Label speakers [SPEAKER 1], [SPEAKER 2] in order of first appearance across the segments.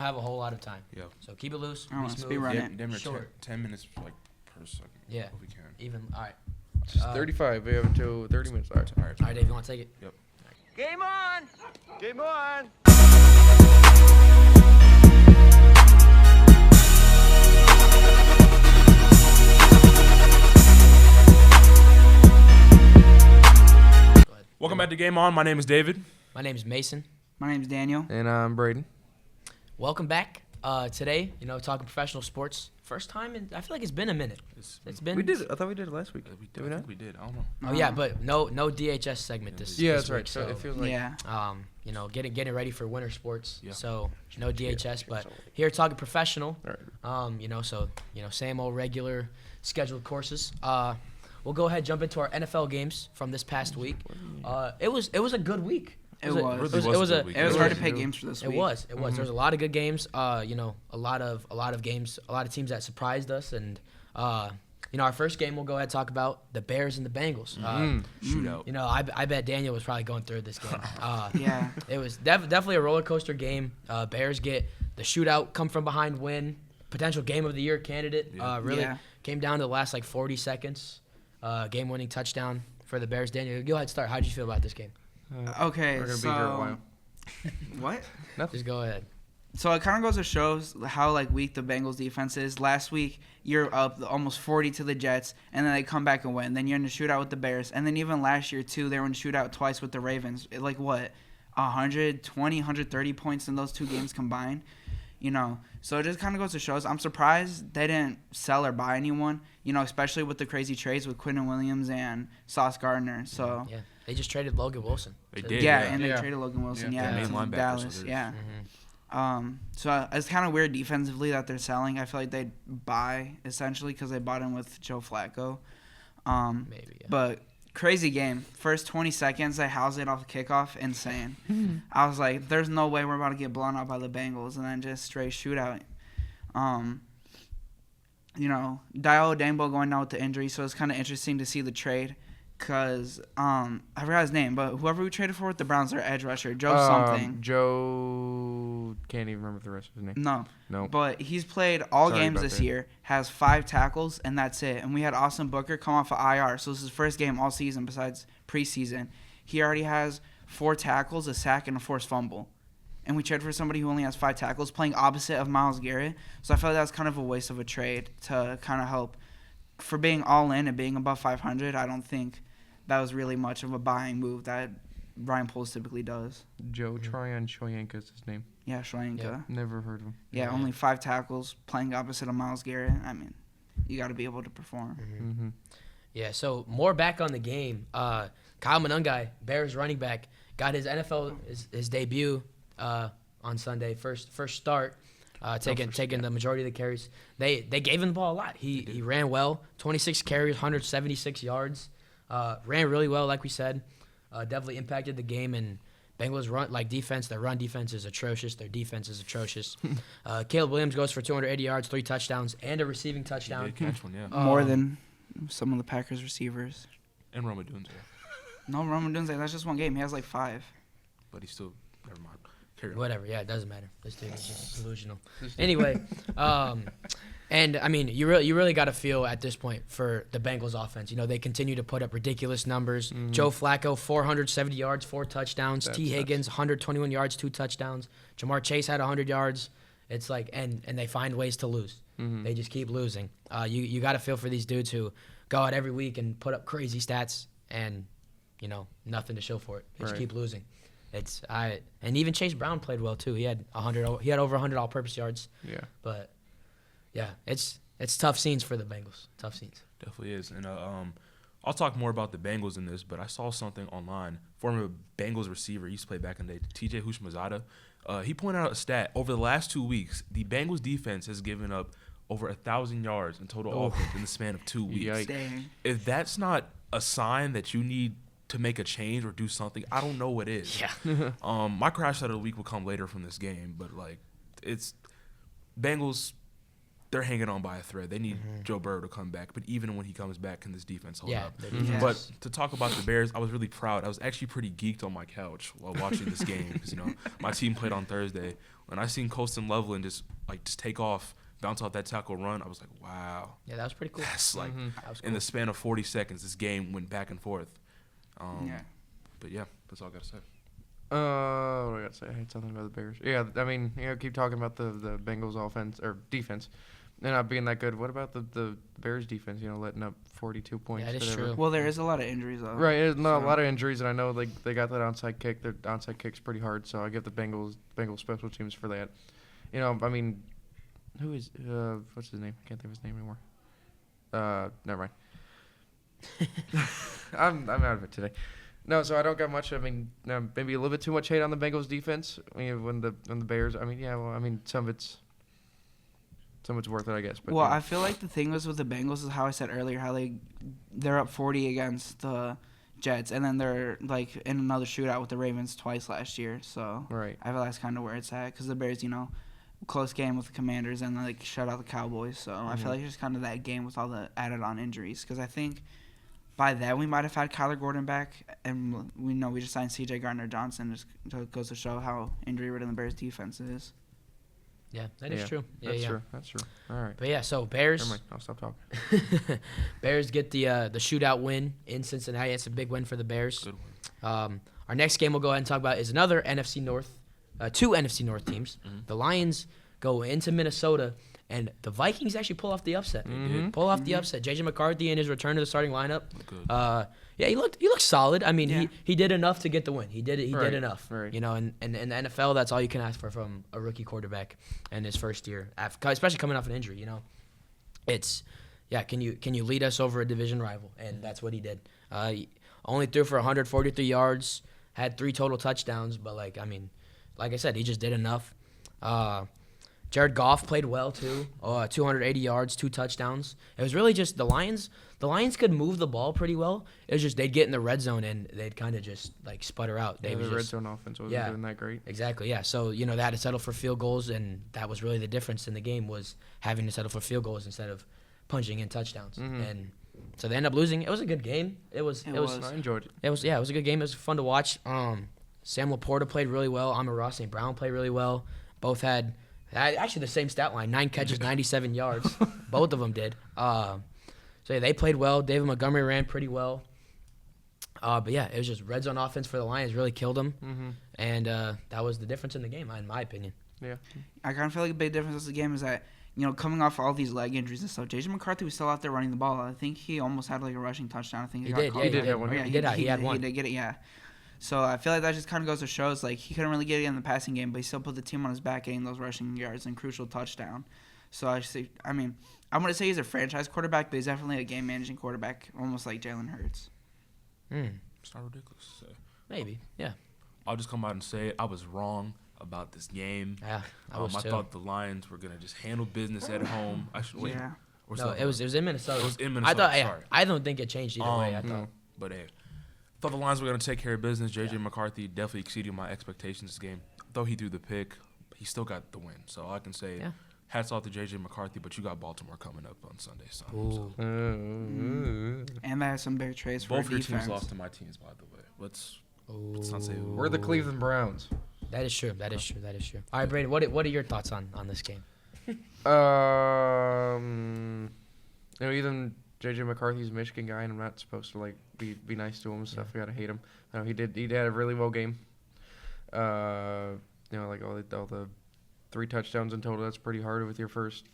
[SPEAKER 1] have a whole lot of time.
[SPEAKER 2] Yep.
[SPEAKER 1] So keep it loose.
[SPEAKER 3] I want
[SPEAKER 1] be
[SPEAKER 3] to
[SPEAKER 1] smooth.
[SPEAKER 3] speed run it.
[SPEAKER 2] Damn near
[SPEAKER 1] Short.
[SPEAKER 2] 10 minutes like per second.
[SPEAKER 1] Yeah.
[SPEAKER 2] If we can.
[SPEAKER 1] Even all right.
[SPEAKER 4] Just 35. We have until 30 minutes. All right.
[SPEAKER 2] All right.
[SPEAKER 1] All right, Dave. You want to take it?
[SPEAKER 2] Yep.
[SPEAKER 5] Game on! Game on!
[SPEAKER 1] Go ahead.
[SPEAKER 2] Welcome back to Game On. My name is David.
[SPEAKER 1] My name is Mason.
[SPEAKER 3] My name's Daniel.
[SPEAKER 4] And I'm Braden.
[SPEAKER 1] Welcome back. Today, talking professional sports. First time, and I feel like it's been a minute. It's been.
[SPEAKER 4] We did it. I thought we did it last week.
[SPEAKER 2] We
[SPEAKER 4] Did we
[SPEAKER 2] I
[SPEAKER 4] not?
[SPEAKER 2] think we did. I don't know.
[SPEAKER 1] Oh yeah, but no DHS segment this.
[SPEAKER 4] Yeah,
[SPEAKER 1] this
[SPEAKER 4] that's right.
[SPEAKER 1] week,
[SPEAKER 4] So it feels like
[SPEAKER 3] Yeah.
[SPEAKER 1] Getting ready for winter sports.
[SPEAKER 2] Yeah.
[SPEAKER 1] So no DHS, but
[SPEAKER 4] so-
[SPEAKER 1] here talking professional.
[SPEAKER 4] All right.
[SPEAKER 1] Same old regular scheduled courses. We'll go ahead and jump into our NFL games from this past week. It was a good week.
[SPEAKER 3] It was.
[SPEAKER 2] Really
[SPEAKER 1] It was
[SPEAKER 2] was a
[SPEAKER 1] a.
[SPEAKER 2] good week.
[SPEAKER 3] It was hard to
[SPEAKER 4] was.
[SPEAKER 3] pick games for this
[SPEAKER 1] It
[SPEAKER 3] week.
[SPEAKER 1] was. It was. There was a lot of good games. A lot of games. A lot of teams that surprised us. And our first game we'll go ahead and talk about the Bears and the Bengals.
[SPEAKER 2] Shootout.
[SPEAKER 1] I bet Daniel was probably going through this game.
[SPEAKER 3] Yeah.
[SPEAKER 1] It was definitely a roller coaster game. Bears get the shootout, come from behind win, potential game of the year candidate.
[SPEAKER 2] Yeah.
[SPEAKER 1] Really
[SPEAKER 3] Yeah.
[SPEAKER 1] came down to the last 40 seconds. Game winning touchdown for the Bears. Daniel, go ahead and start. How did you feel about this game?
[SPEAKER 3] Okay,
[SPEAKER 4] We're gonna
[SPEAKER 3] so
[SPEAKER 4] be here a while.
[SPEAKER 3] what?
[SPEAKER 1] Just go ahead.
[SPEAKER 3] So it kind of goes to show how weak the Bengals defense is. Last week you're up almost 40 to the Jets, and then they come back and win. Then you're in the shootout with the Bears, and then even last year too, they were in the shootout twice with the Ravens. 120, 130 points in those two games combined. So it just kind of goes to show us. I'm surprised they didn't sell or buy anyone. Especially with the crazy trades with Quinton Williams and Sauce Gardner. So
[SPEAKER 1] Yeah, they just traded Logan Wilson.
[SPEAKER 2] They
[SPEAKER 1] to-
[SPEAKER 2] did.
[SPEAKER 3] yeah,
[SPEAKER 2] Yeah.
[SPEAKER 3] and they
[SPEAKER 4] Yeah.
[SPEAKER 3] traded Logan Wilson.
[SPEAKER 4] Yeah.
[SPEAKER 3] Yeah,
[SPEAKER 2] Main
[SPEAKER 3] to
[SPEAKER 2] linebacker, so
[SPEAKER 3] Dallas.
[SPEAKER 2] there's-
[SPEAKER 3] Yeah.
[SPEAKER 1] Mhm.
[SPEAKER 3] So it's kind of weird defensively that they're selling. I feel like they'd buy essentially because they bought in with Joe Flacco.
[SPEAKER 1] Maybe. Yeah.
[SPEAKER 3] But crazy game. First 20 seconds, they housed it off a kickoff. Insane. I was like, there's no way we're about to get blown out by the Bengals, and then just straight shootout. Dio Dangbo going down with the injury, so it's kind of interesting to see the trade. Because I forgot his name, but whoever we traded for with the Browns, their edge rusher, Joe something.
[SPEAKER 4] Joe can't even remember the rest of his name.
[SPEAKER 3] No.
[SPEAKER 4] No.
[SPEAKER 3] But he's played all
[SPEAKER 4] Sorry
[SPEAKER 3] games
[SPEAKER 4] about
[SPEAKER 3] this
[SPEAKER 4] that.
[SPEAKER 3] year, has 5 tackles, and that's it. And we had Austin Booker come off of IR, so this is his first game all season besides preseason. He already has 4 tackles, a sack, and a forced fumble. And we traded for somebody who only has 5 tackles, playing opposite of Myles Garrett. So I felt like that was kind of a waste of a trade to kind of help. For being all in and being above 500, I don't think that was really much of a buying move that Ryan Poles typically does.
[SPEAKER 4] Joe Tryon Shoyanka is his name.
[SPEAKER 3] Yeah, Shoyanka.
[SPEAKER 1] Yeah.
[SPEAKER 4] Never heard of him.
[SPEAKER 3] Yeah, only 5 tackles, playing opposite of Myles Garrett. I mean, you got to be able to perform.
[SPEAKER 4] Mm-hmm.
[SPEAKER 1] Yeah, so more back on the game. Kyle Monangai, Bears running back, got his NFL his debut on Sunday. First start, taking the majority of the carries. They gave him the ball a lot. He ran well, 26 carries, 176 yards. Ran really well, like we said. Definitely impacted the game. And Bengals their run defense is atrocious. Their defense is atrocious. Caleb Williams goes for 280 yards, 3 touchdowns, and a receiving
[SPEAKER 2] He
[SPEAKER 1] touchdown.
[SPEAKER 2] did catch one, yeah.
[SPEAKER 3] More than some of the Packers receivers.
[SPEAKER 2] And Roma Dunze.
[SPEAKER 3] No, Roman Dunze, that's just one game. He has 5.
[SPEAKER 2] But he's still, never mind. Carry on.
[SPEAKER 1] Whatever, yeah, it doesn't matter. This dude is just delusional. Anyway, and I mean, you really got to feel at this point for the Bengals offense. They continue to put up ridiculous numbers. Joe Flacco, 470 yards, 4 touchdowns.
[SPEAKER 4] That's
[SPEAKER 1] T.
[SPEAKER 4] nuts.
[SPEAKER 1] Higgins, 121 yards, 2 touchdowns. Jamar Chase had 100 yards. It's like, and they find ways to lose.
[SPEAKER 4] Mm-hmm.
[SPEAKER 1] They just keep losing. You got to feel for these dudes who go out every week and put up crazy stats and, nothing to show for it. They just
[SPEAKER 4] Right.
[SPEAKER 1] keep losing. And even Chase Brown played well too. He had over 100 all-purpose yards.
[SPEAKER 4] Yeah.
[SPEAKER 1] But yeah, it's tough scenes for the Bengals. Tough scenes.
[SPEAKER 2] Definitely is. And I'll talk more about the Bengals in this, but I saw something online. Former Bengals receiver, he used to play back in the day, TJ Houshmandzadeh. He pointed out a stat. Over the last 2 weeks, the Bengals defense has given up over 1,000 yards in total offense in the span of 2 weeks.
[SPEAKER 4] Yikes.
[SPEAKER 3] Dang.
[SPEAKER 2] If that's not a sign that you need to make a change or do something, I don't know what is.
[SPEAKER 1] Yeah.
[SPEAKER 2] My crash out of the week will come later from this game, but it's Bengals. they're hanging on by a thread. They need Joe Burrow to come back. But even when he comes back, can this defense hold
[SPEAKER 1] Yeah,
[SPEAKER 2] up?
[SPEAKER 1] their
[SPEAKER 3] Mhm.
[SPEAKER 1] defense
[SPEAKER 2] But
[SPEAKER 1] is-
[SPEAKER 2] to talk about the Bears, I was really proud. I was actually pretty geeked on my couch while watching this game because my team played on Thursday. When I seen Colston Loveland just take off, bounce off that tackle, run, I was like, wow,
[SPEAKER 1] yeah, that was pretty cool.
[SPEAKER 2] that's like
[SPEAKER 1] That was
[SPEAKER 2] in
[SPEAKER 1] cool.
[SPEAKER 2] the span of 40 seconds, this game went back and forth.
[SPEAKER 3] Yeah.
[SPEAKER 2] But yeah, that's all I gotta say.
[SPEAKER 4] What do I gotta say? I hate something about the Bears. Yeah, I mean, keep talking about the Bengals offense or defense. They're not being that good. What about the Bears defense? Letting up 42 points.
[SPEAKER 1] That is
[SPEAKER 4] whatever.
[SPEAKER 1] true.
[SPEAKER 3] Well, there is a lot of injuries though.
[SPEAKER 4] Right, there's not a
[SPEAKER 3] So-
[SPEAKER 4] lot of injuries, and I know they got that onside kick. Their onside kick's pretty hard, so I give the Bengals special teams for that. I mean, who is what's his name? I can't think of his name anymore. Never mind. I'm out of it today. No, so I don't got much. I mean, maybe a little bit too much hate on the Bengals defense. When the Bears. I mean, yeah. Well, I mean, some of it's worth it, I guess. But
[SPEAKER 3] Well, I feel like the thing was with the Bengals is how I said earlier, how they're up 40 against the Jets, and then they're like in another shootout with the Ravens twice last year. So
[SPEAKER 4] right.
[SPEAKER 3] I feel that's kind of where it's at because the Bears, close game with the Commanders and like shut out the Cowboys. So I feel like it's just kind of that game with all the added on injuries because I think by then we might have had Kyler Gordon back, and we know we just signed C.J. Gardner-Johnson. Just goes to show how injury-ridden the Bears defense is.
[SPEAKER 1] Yeah, that is true. Yeah,
[SPEAKER 4] That's
[SPEAKER 1] yeah.
[SPEAKER 4] true. That's true. All right.
[SPEAKER 1] But yeah, so
[SPEAKER 4] Never
[SPEAKER 1] Bears
[SPEAKER 4] mind. I'll stop talking.
[SPEAKER 1] Bears get the shootout win in Cincinnati. It's a big win for the Bears.
[SPEAKER 2] Good one.
[SPEAKER 1] Our next game we'll go ahead and talk about is another NFC North, two NFC North teams.
[SPEAKER 2] Mhm.
[SPEAKER 1] The Lions go into Minnesota, and the Vikings actually pull off the upset.
[SPEAKER 4] Mhm.
[SPEAKER 1] Pull off the upset. J.J. McCarthy in his return to the starting lineup.
[SPEAKER 2] Good.
[SPEAKER 1] Yeah, he looked solid. I mean,
[SPEAKER 3] Yeah.
[SPEAKER 1] he did enough to get the win. He did
[SPEAKER 4] Right,
[SPEAKER 1] enough.
[SPEAKER 4] right.
[SPEAKER 1] And in the NFL, that's all you can ask for from a rookie quarterback in his first year, especially coming off an injury. It's can you lead us over a division rival? And that's what he did. He only threw for 143 yards, had 3 total touchdowns, but like I said, he just did enough. Jared Goff played well too. 280 yards, 2 touchdowns. It was really just the Lions. The Lions could move the ball pretty well. It was just they'd get in the red zone and they'd kind of just like sputter out. They
[SPEAKER 4] The
[SPEAKER 1] was
[SPEAKER 4] red
[SPEAKER 1] just
[SPEAKER 4] zone offense wasn't
[SPEAKER 1] yeah.
[SPEAKER 4] doing that great.
[SPEAKER 1] exactly yeah. So they had to settle for field goals, and that was really the difference in the game was having to settle for field goals instead of punching in touchdowns.
[SPEAKER 4] Mhm.
[SPEAKER 1] And so they ended up losing. It was a good game. It was
[SPEAKER 3] It
[SPEAKER 1] it was
[SPEAKER 4] I enjoyed it.
[SPEAKER 1] it was yeah, it was a good game. It was fun to watch. Sam Laporta played really well. Amon-Ra St. Brown played really well. Both had actually the same stat line: 9 catches, 97 yards. Both of them did. So yeah, they played well. David Montgomery ran pretty well. But yeah, it was just red zone offense for the Lions really killed them,
[SPEAKER 4] Mm-hmm.
[SPEAKER 1] and that was the difference in the game, in my opinion.
[SPEAKER 4] Yeah.
[SPEAKER 3] I kind of feel like a big difference in the game is that, coming off all these leg injuries and stuff, J.J. McCarthy was still out there running the ball. I think he almost had like a rushing touchdown. I think
[SPEAKER 1] He
[SPEAKER 3] got
[SPEAKER 1] did,
[SPEAKER 3] caught.
[SPEAKER 1] yeah, he
[SPEAKER 4] did
[SPEAKER 1] did.
[SPEAKER 4] have one.
[SPEAKER 3] Oh, yeah,
[SPEAKER 1] He had one.
[SPEAKER 3] He did get it, yeah. So I feel like that just kind of goes to show it's like he couldn't really get it in the passing game, but he still put the team on his back getting those rushing yards and crucial touchdown. So I'm going to say he's a franchise quarterback, but he's definitely a game managing quarterback, almost like Jalen Hurts.
[SPEAKER 2] It's not ridiculous to say.
[SPEAKER 1] Maybe, yeah.
[SPEAKER 2] I'll just come out and say it. I was wrong about this game.
[SPEAKER 1] Yeah, I was
[SPEAKER 2] I
[SPEAKER 1] too.
[SPEAKER 2] thought the Lions were gonna just handle business at home. I should wait.
[SPEAKER 3] Yeah.
[SPEAKER 2] Or
[SPEAKER 1] No,
[SPEAKER 2] something.
[SPEAKER 1] it was in Minnesota.
[SPEAKER 2] It was in
[SPEAKER 1] I
[SPEAKER 2] Minnesota.
[SPEAKER 1] thought.
[SPEAKER 2] Sorry.
[SPEAKER 1] I don't think it changed either way. I thought.
[SPEAKER 4] no.
[SPEAKER 2] But hey, thought the Lions were going to take care of business. J.J. McCarthy definitely exceeded my expectations this game. Though he threw the pick, he still got the win. So all I can say,
[SPEAKER 1] Yeah.
[SPEAKER 2] hats off to J.J. McCarthy, but you got Baltimore coming up on Sunday. So
[SPEAKER 1] Ooh.
[SPEAKER 3] And that has some big trades for
[SPEAKER 2] both your
[SPEAKER 3] defense.
[SPEAKER 2] teams lost to my teams, by the way. Let's not say who.
[SPEAKER 4] We're the Cleveland Browns.
[SPEAKER 1] That is true. That is true. That is true. All right, Brady. What are your thoughts on this game?
[SPEAKER 4] Even JJ McCarthy's a Michigan guy, and I'm not supposed to be nice to him and stuff. We gotta hate him. He did a really well game. Like all the 3 touchdowns in total. That's pretty hard with your first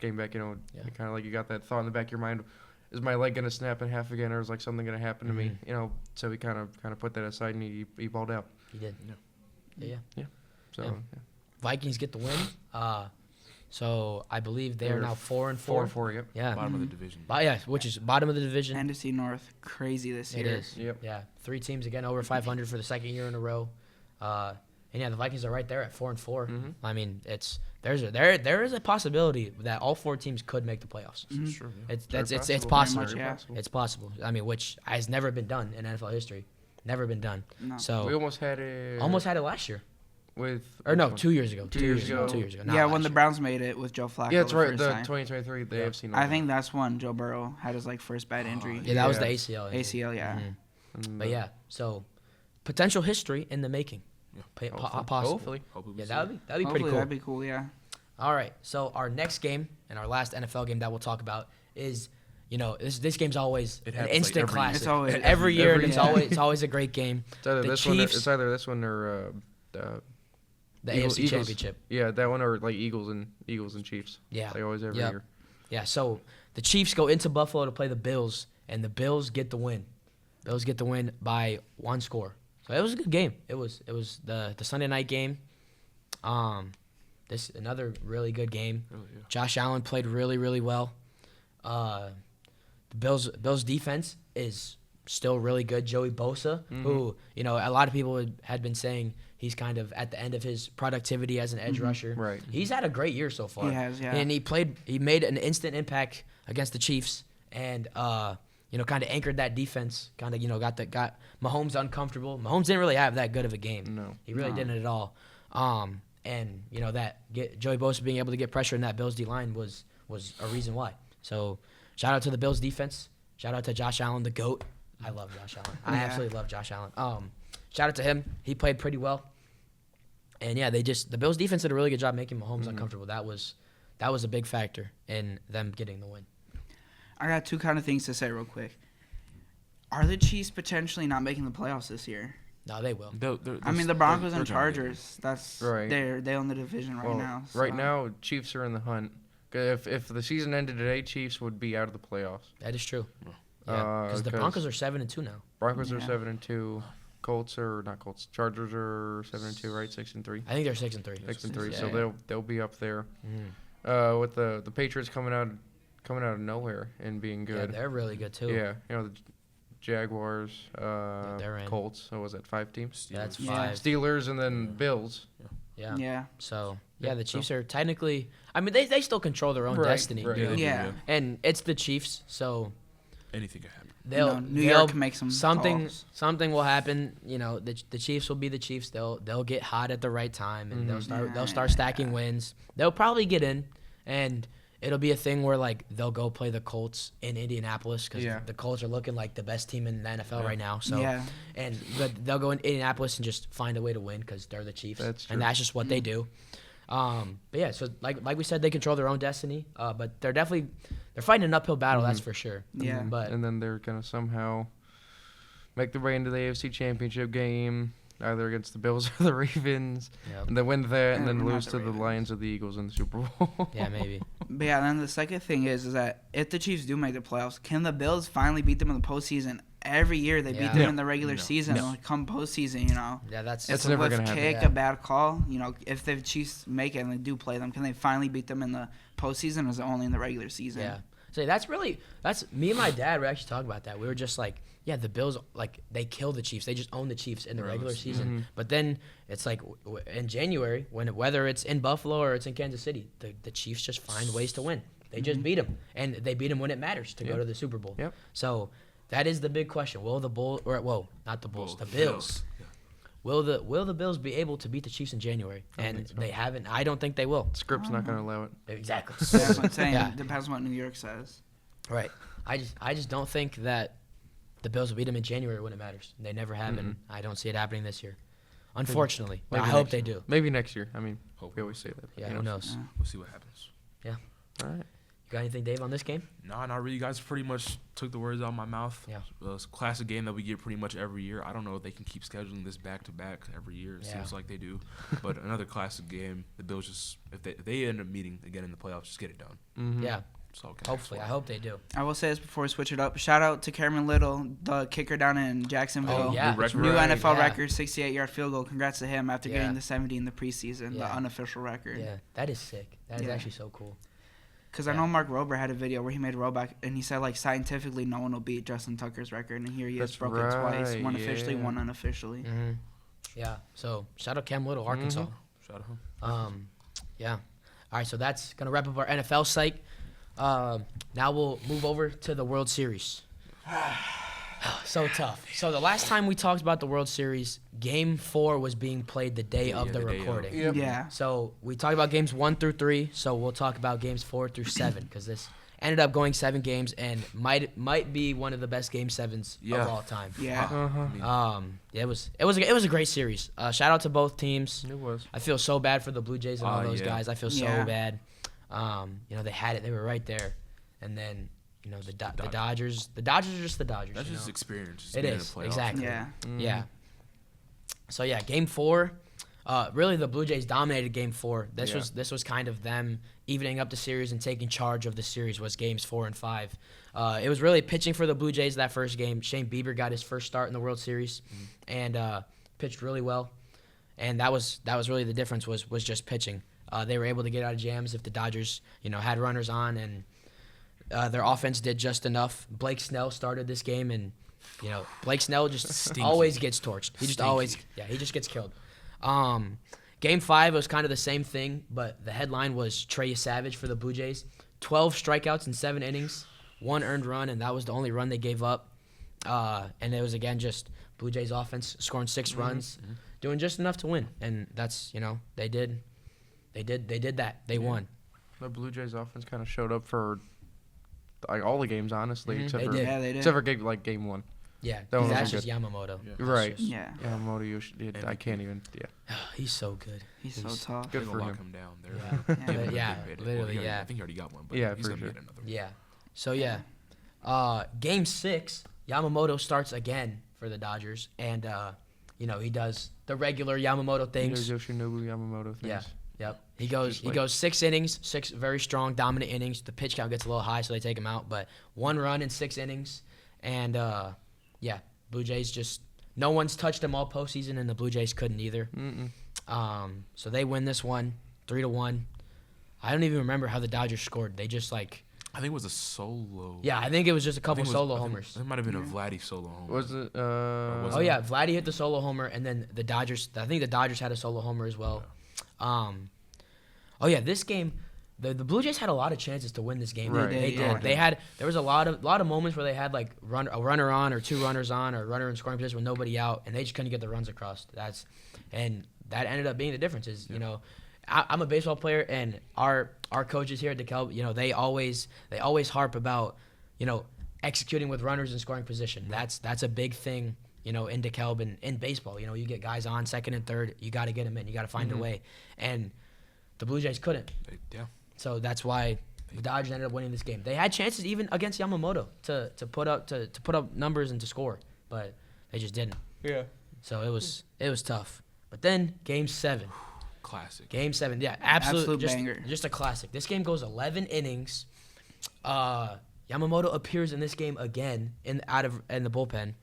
[SPEAKER 4] game back. Kind of like you got that thought in the back of your mind. Is my leg gonna snap in half again, or is something gonna happen to me? So we kind of put that aside, and he balled out.
[SPEAKER 1] He did. Yeah.
[SPEAKER 4] So
[SPEAKER 1] Yeah. Vikings get the win. So I believe they are
[SPEAKER 4] They're
[SPEAKER 1] now 4-4.
[SPEAKER 4] 4-4. Yep.
[SPEAKER 1] Yeah.
[SPEAKER 2] Bottom of the division.
[SPEAKER 1] Which is bottom of the division.
[SPEAKER 3] NFC North, crazy this
[SPEAKER 1] It
[SPEAKER 3] year.
[SPEAKER 1] is.
[SPEAKER 4] Yep.
[SPEAKER 1] Yeah. 3 teams again over 500 for the second year in a row. And yeah, the Vikings are right there at 4-4.
[SPEAKER 4] Mhm.
[SPEAKER 1] I mean, there is a possibility that all 4 teams could make the playoffs.
[SPEAKER 3] Mhm.
[SPEAKER 2] Sure.
[SPEAKER 1] It's
[SPEAKER 4] Very
[SPEAKER 1] possible.
[SPEAKER 3] Very much, yeah.
[SPEAKER 1] It's possible. I mean, which has never been done in NFL history. Never been done.
[SPEAKER 3] No.
[SPEAKER 1] So
[SPEAKER 4] We almost had it.
[SPEAKER 1] almost had it last year.
[SPEAKER 4] with
[SPEAKER 1] Or no,
[SPEAKER 4] which one?
[SPEAKER 1] 2 years ago.
[SPEAKER 4] 2 years ago.
[SPEAKER 1] 2 years ago. not
[SPEAKER 3] Yeah,
[SPEAKER 1] last
[SPEAKER 3] when the
[SPEAKER 1] year.
[SPEAKER 3] Browns made it with Joe Flacco.
[SPEAKER 4] Yeah, that's
[SPEAKER 3] the
[SPEAKER 4] right.
[SPEAKER 3] first
[SPEAKER 4] The
[SPEAKER 3] time.
[SPEAKER 4] 2023, the
[SPEAKER 1] Yeah.
[SPEAKER 4] AFC.
[SPEAKER 3] I think that's when Joe Burrow had his first bad injury.
[SPEAKER 1] Yeah, that was the
[SPEAKER 4] Yeah.
[SPEAKER 1] ACL. injury.
[SPEAKER 3] ACL, yeah.
[SPEAKER 1] Mhm. But yeah, so potential history in the making.
[SPEAKER 2] Yeah.
[SPEAKER 1] Possible.
[SPEAKER 4] Hopefully.
[SPEAKER 2] Hopefully we
[SPEAKER 1] Yeah,
[SPEAKER 2] see
[SPEAKER 1] that'd
[SPEAKER 2] it.
[SPEAKER 1] be pretty
[SPEAKER 3] Hopefully
[SPEAKER 1] cool.
[SPEAKER 3] that'd be cool. Yeah.
[SPEAKER 1] All right. So our next game and our last NFL game that we'll talk about is, this game's always
[SPEAKER 2] It
[SPEAKER 1] an
[SPEAKER 2] happens, like,
[SPEAKER 1] instant
[SPEAKER 2] every year.
[SPEAKER 1] classic.
[SPEAKER 3] It's always-
[SPEAKER 1] every year, and
[SPEAKER 3] every
[SPEAKER 1] it's always a great game.
[SPEAKER 4] It's either
[SPEAKER 1] The
[SPEAKER 4] this one.
[SPEAKER 1] Chiefs-
[SPEAKER 4] It's either this one or
[SPEAKER 1] The
[SPEAKER 4] Eagles-
[SPEAKER 1] AFC
[SPEAKER 4] Eagles.
[SPEAKER 1] Championship.
[SPEAKER 4] yeah, that one or like Eagles and Chiefs.
[SPEAKER 1] Yeah.
[SPEAKER 4] Like always every
[SPEAKER 1] Yep.
[SPEAKER 4] year.
[SPEAKER 1] Yeah. So the Chiefs go into Buffalo to play the Bills, and the Bills get the win. Bills get the win by 1 score. So it was a good game. It was the Sunday night game. This another really good game.
[SPEAKER 2] Really, yeah.
[SPEAKER 1] Josh Allen played really, really well. The Bills defense is still really good. Joey Bosa, who a lot of people had been saying he's kind of at the end of his productivity as an edge rusher.
[SPEAKER 4] Right.
[SPEAKER 1] He's had a great year so far.
[SPEAKER 3] He has, yeah.
[SPEAKER 1] And he made an instant impact against the Chiefs, and kind of anchored that defense. Kind of got Mahomes uncomfortable. Mahomes didn't really have that good of a game.
[SPEAKER 4] No.
[SPEAKER 1] He really didn't at all. And Joey Bosa being able to get pressure in that Bills D line was a reason why. So shout out to the Bills defense. Shout out to Josh Allen, the GOAT. I love Josh Allen. I
[SPEAKER 3] Yeah.
[SPEAKER 1] absolutely love Josh Allen. Shout out to him. He played pretty well. And yeah, the Bills defense did a really good job making Mahomes uncomfortable. That was a big factor in them getting the win.
[SPEAKER 3] I got two kind of things to say real quick. Are the Chiefs potentially not making the playoffs this year?
[SPEAKER 1] No, they will.
[SPEAKER 3] I mean, the Broncos
[SPEAKER 2] they're
[SPEAKER 3] and
[SPEAKER 2] gonna get it.
[SPEAKER 3] Chargers. That's
[SPEAKER 4] Right.
[SPEAKER 3] They own the division right
[SPEAKER 4] Well,
[SPEAKER 3] now.
[SPEAKER 4] right
[SPEAKER 3] so-
[SPEAKER 4] now, Chiefs are in the hunt. 'Cause if the season ended today, Chiefs would be out of the playoffs.
[SPEAKER 1] That is true. Yeah, because the
[SPEAKER 4] 'cause
[SPEAKER 1] Broncos are 7-2 now.
[SPEAKER 4] Broncos are
[SPEAKER 3] Yeah.
[SPEAKER 4] 7-2. Colts are not Colts. Chargers are 7-2, right? 6-3.
[SPEAKER 1] I think they're 6-3.
[SPEAKER 4] 6-3.
[SPEAKER 1] Yeah,
[SPEAKER 4] So
[SPEAKER 1] yeah.
[SPEAKER 4] they'll be up there.
[SPEAKER 1] Mhm.
[SPEAKER 4] With the Patriots coming out of nowhere and being
[SPEAKER 1] Yeah,
[SPEAKER 4] good.
[SPEAKER 1] they're really good too.
[SPEAKER 4] Yeah, the Jaguars,
[SPEAKER 1] they're in.
[SPEAKER 4] Colts. So was that 5 teams?
[SPEAKER 1] Yeah, that's
[SPEAKER 3] Yeah.
[SPEAKER 1] 5.
[SPEAKER 4] Steelers and then Bills.
[SPEAKER 1] Yeah.
[SPEAKER 3] Yeah.
[SPEAKER 1] So yeah, the
[SPEAKER 4] Yeah, so-
[SPEAKER 1] Chiefs are technically. I mean, they still control their own
[SPEAKER 4] Right,
[SPEAKER 1] destiny.
[SPEAKER 4] right.
[SPEAKER 2] Yeah, they do,
[SPEAKER 3] Yeah.
[SPEAKER 1] And it's the Chiefs, so
[SPEAKER 2] Anything can happen.
[SPEAKER 1] they'll
[SPEAKER 3] New
[SPEAKER 1] they'll-
[SPEAKER 3] York can make some calls.
[SPEAKER 1] something will happen. The Chiefs will be the Chiefs. They'll get hot at the right time, and they'll start stacking wins. They'll probably get in, and it'll be a thing where they'll go play the Colts in Indianapolis because
[SPEAKER 4] Yeah.
[SPEAKER 1] the Colts are looking like the best team in the NFL
[SPEAKER 2] Yeah.
[SPEAKER 1] right now. So
[SPEAKER 3] Yeah.
[SPEAKER 1] but they'll go in Indianapolis and just find a way to win because they're the Chiefs,
[SPEAKER 4] That's true.
[SPEAKER 1] and that's just what they do. But yeah, so like we said, they control their own destiny. But they're fighting an uphill battle, that's for sure.
[SPEAKER 3] Yeah.
[SPEAKER 1] But
[SPEAKER 4] And then they're gonna somehow make their way into the AFC Championship game, either against the Bills or the Ravens,
[SPEAKER 1] Yep.
[SPEAKER 4] and then win that, and then
[SPEAKER 3] Not
[SPEAKER 4] lose
[SPEAKER 3] the
[SPEAKER 4] to the
[SPEAKER 3] Ravens.
[SPEAKER 4] Lions or the Eagles in the Super Bowl.
[SPEAKER 1] yeah, maybe.
[SPEAKER 3] But yeah, then the second thing is that if the Chiefs do make the playoffs, can the Bills finally beat them in the postseason? Every year they beat
[SPEAKER 1] Yeah.
[SPEAKER 3] them
[SPEAKER 4] No.
[SPEAKER 3] in the regular
[SPEAKER 2] No.
[SPEAKER 3] season.
[SPEAKER 1] No.
[SPEAKER 3] Come postseason,
[SPEAKER 1] Yeah, that's
[SPEAKER 4] It's
[SPEAKER 3] It's
[SPEAKER 4] never
[SPEAKER 3] a
[SPEAKER 4] gonna
[SPEAKER 3] whiff
[SPEAKER 4] happen.
[SPEAKER 3] kick,
[SPEAKER 1] Yeah.
[SPEAKER 3] a bad call. If the Chiefs make it and they do play them, can they finally beat them in the postseason, or is it only in the regular season?
[SPEAKER 1] yeah. So that's me and my dad were actually talking about that. We were just like, yeah, the Bills they kill the Chiefs. They just own the Chiefs in the regular
[SPEAKER 2] Regardless.
[SPEAKER 1] season. But then it's like in January whether it's in Buffalo or it's in Kansas City, the Chiefs just find ways to win. They just beat them, and they beat them when it matters to go
[SPEAKER 4] Yep.
[SPEAKER 1] to the Super Bowl.
[SPEAKER 4] Yep.
[SPEAKER 1] So that is the big question. Will the not the Bulls, the Bills.
[SPEAKER 2] Yeah.
[SPEAKER 1] Will the Bills be able to beat the Chiefs in January? And they haven't. I don't think they will.
[SPEAKER 4] Script's not gonna allow it.
[SPEAKER 1] Exactly.
[SPEAKER 3] That's what I'm saying.
[SPEAKER 1] Yeah.
[SPEAKER 3] Depends on what New York says.
[SPEAKER 1] Right. I just don't think that the Bills will beat them in January when it matters. They never have, and I don't see it happening this year. Unfortunately. But I
[SPEAKER 4] Maybe
[SPEAKER 1] hope
[SPEAKER 4] next
[SPEAKER 1] they
[SPEAKER 4] year.
[SPEAKER 1] do.
[SPEAKER 4] Maybe next year. I mean,
[SPEAKER 2] Hope.
[SPEAKER 4] we always say that.
[SPEAKER 1] Yeah, who knows?
[SPEAKER 2] We'll see what happens.
[SPEAKER 4] All right.
[SPEAKER 1] You got anything, Dave, on this game?
[SPEAKER 2] Nah, not really. You guys pretty much took the words out of my mouth.
[SPEAKER 1] Yeah.
[SPEAKER 2] It's a classic game that we get pretty much every year. I don't know if they can keep scheduling this back to back every year. It
[SPEAKER 1] Yeah.
[SPEAKER 2] seems like they do. But another classic game. The Bills just if they end up meeting again in the playoffs, just get it done.
[SPEAKER 4] Mm-hmm.
[SPEAKER 1] Yeah.
[SPEAKER 2] That's all I can
[SPEAKER 1] Hopefully. I
[SPEAKER 2] ask for.
[SPEAKER 1] hope they do.
[SPEAKER 3] I will say this before we switch it up. Shout out to Cameron Little, the kicker down in Jacksonville.
[SPEAKER 1] Oh, yeah.
[SPEAKER 2] New record.
[SPEAKER 3] New
[SPEAKER 4] Right.
[SPEAKER 3] NFL
[SPEAKER 1] Yeah.
[SPEAKER 3] record, 68-yard field goal. Congrats to him after
[SPEAKER 1] Yeah.
[SPEAKER 3] getting the 70 in the preseason,
[SPEAKER 1] Yeah.
[SPEAKER 3] the unofficial record.
[SPEAKER 1] Yeah. That is sick. That is
[SPEAKER 3] Yeah.
[SPEAKER 1] actually so cool.
[SPEAKER 3] Because I know Mark Rober had a video where he made a rollback, and he said, scientifically, no one will beat Justin Tucker's record. And here he is,
[SPEAKER 4] That's
[SPEAKER 3] broke it twice.
[SPEAKER 4] right,
[SPEAKER 3] One officially,
[SPEAKER 4] yeah.
[SPEAKER 3] one unofficially.
[SPEAKER 1] Mm-hmm. Yeah. So shout out Cam Little, Arkansas.
[SPEAKER 2] Shout out him.
[SPEAKER 1] Yeah. All right, so that's going to wrap up our NFL site. Now we'll move over to the World Series. So tough. So the last time we talked about the World Series, Game 4 was being played the day of the
[SPEAKER 2] the day of.
[SPEAKER 1] recording.
[SPEAKER 4] Yep.
[SPEAKER 3] Yeah.
[SPEAKER 1] So we talked about games 1 through 3. So we'll talk about games 4 through 7 because this ended up going 7 games and might be one of the best game 7s
[SPEAKER 2] Yeah.
[SPEAKER 1] of all time.
[SPEAKER 3] Yeah.
[SPEAKER 4] Uh-huh.
[SPEAKER 1] Yeah, it was a great series. Shout out to both teams.
[SPEAKER 4] It was.
[SPEAKER 1] I feel so bad for the Blue Jays and all those
[SPEAKER 2] Yeah.
[SPEAKER 1] guys. I feel so
[SPEAKER 3] Yeah.
[SPEAKER 1] bad. They had it. They were right there, and then the Dodgers. The Dodgers are just the Dodgers.
[SPEAKER 2] That's
[SPEAKER 1] you
[SPEAKER 2] just
[SPEAKER 1] know?
[SPEAKER 2] experience. Just
[SPEAKER 1] It
[SPEAKER 2] being in
[SPEAKER 1] is,
[SPEAKER 2] the playoffs.
[SPEAKER 1] exactly.
[SPEAKER 3] Yeah.
[SPEAKER 1] Yeah. So yeah, Game 4. Really, the Blue Jays dominated Game 4. This was kind of them evening up the series and taking charge of the series. Was games 4 and 5. It was really pitching for the Blue Jays that first game. Shane Bieber got his first start in the World Series, and pitched really well. And that was really the difference was just pitching. They were able to get out of jams if the Dodgers had runners on, and their offense did just enough. Blake Snell started this game, and Blake Snell just
[SPEAKER 2] Stinky.
[SPEAKER 1] always gets torched. He just he just gets killed. Game 5 was kind of the same thing, but the headline was Trey Savage for the Blue Jays. 12 strikeouts in 7 innings, 1 earned run, and that was the only run they gave up. And it was, again, just Blue Jays offense scoring 6 runs, doing just enough to win. And that's, they did that. They won.
[SPEAKER 4] The Blue Jays offense kind of showed up for all the games, honestly, except
[SPEAKER 1] They
[SPEAKER 4] for
[SPEAKER 1] did.
[SPEAKER 3] Yeah, they did.
[SPEAKER 4] except for game 1.
[SPEAKER 1] Yeah,
[SPEAKER 4] That one
[SPEAKER 1] that's
[SPEAKER 4] was
[SPEAKER 1] just Yamamoto.
[SPEAKER 2] Yeah.
[SPEAKER 1] That's
[SPEAKER 4] Right.
[SPEAKER 1] just-
[SPEAKER 3] Yeah.
[SPEAKER 4] Yamamoto Yoshi, I can't even. Yeah.
[SPEAKER 1] He's so good.
[SPEAKER 3] He's so tough.
[SPEAKER 4] Good
[SPEAKER 2] They're
[SPEAKER 4] for
[SPEAKER 2] gonna lock
[SPEAKER 4] him.
[SPEAKER 2] him down. They're
[SPEAKER 1] Yeah.
[SPEAKER 2] gonna give him a
[SPEAKER 1] Yeah,
[SPEAKER 2] big hit.
[SPEAKER 1] literally,
[SPEAKER 2] He already-
[SPEAKER 1] yeah.
[SPEAKER 2] I think he already got one, but
[SPEAKER 4] Yeah,
[SPEAKER 2] he's
[SPEAKER 4] for
[SPEAKER 2] gonna
[SPEAKER 4] sure.
[SPEAKER 2] get another.
[SPEAKER 1] Yeah. So, Game 6, Yamamoto starts again for the Dodgers. And, he does the regular Yamamoto things.
[SPEAKER 4] There's Yoshinobu Yamamoto things.
[SPEAKER 1] Yeah. Yep. He
[SPEAKER 4] Just
[SPEAKER 1] goes 6 innings, 6 very strong, dominant innings. The pitch count gets a little high, so they take him out. But 1 run in 6 innings. And, Blue Jays just – no one's touched them all postseason, and the Blue Jays couldn't either.
[SPEAKER 4] Mm-mm.
[SPEAKER 1] So they win this one 3-1. I don't even remember how the Dodgers scored. They just,
[SPEAKER 2] I think it was a solo.
[SPEAKER 1] yeah, I think it was just a
[SPEAKER 2] I
[SPEAKER 1] couple
[SPEAKER 2] think it was-
[SPEAKER 1] solo
[SPEAKER 2] I think
[SPEAKER 1] homers.
[SPEAKER 2] It might have been a Vladdy solo homer.
[SPEAKER 4] Was it?
[SPEAKER 2] was
[SPEAKER 1] Oh
[SPEAKER 2] it?
[SPEAKER 1] yeah, Vladdy hit the solo homer, and then the Dodgers. I think the Dodgers had a solo homer as well. This game, the Blue Jays had a lot of chances to win this game.
[SPEAKER 4] Right.
[SPEAKER 1] They
[SPEAKER 3] Yeah.
[SPEAKER 1] did. They had. There was a lot of moments where they had a runner on or 2 runners on or a runner in scoring position with nobody out, and they just couldn't get the runs across. And that ended up being the difference. I'm a baseball player, and our coaches here at DeKalb, they always harp about, executing with runners in scoring position. That's a big thing, in DeKalb and in baseball. You get guys on second and third, you got to get them in, you got to find a way, and the Blue Jays couldn't.
[SPEAKER 2] Yeah.
[SPEAKER 1] So that's why the Dodgers ended up winning this game. They had chances even against Yamamoto to put up numbers and to score, but they just didn't.
[SPEAKER 4] Yeah.
[SPEAKER 1] So it was tough. But then Game 7.
[SPEAKER 2] Classic.
[SPEAKER 1] Game 7, yeah, absolute
[SPEAKER 3] banger.
[SPEAKER 1] just a classic. This game goes 11 innings. Yamamoto appears in this game again in the bullpen.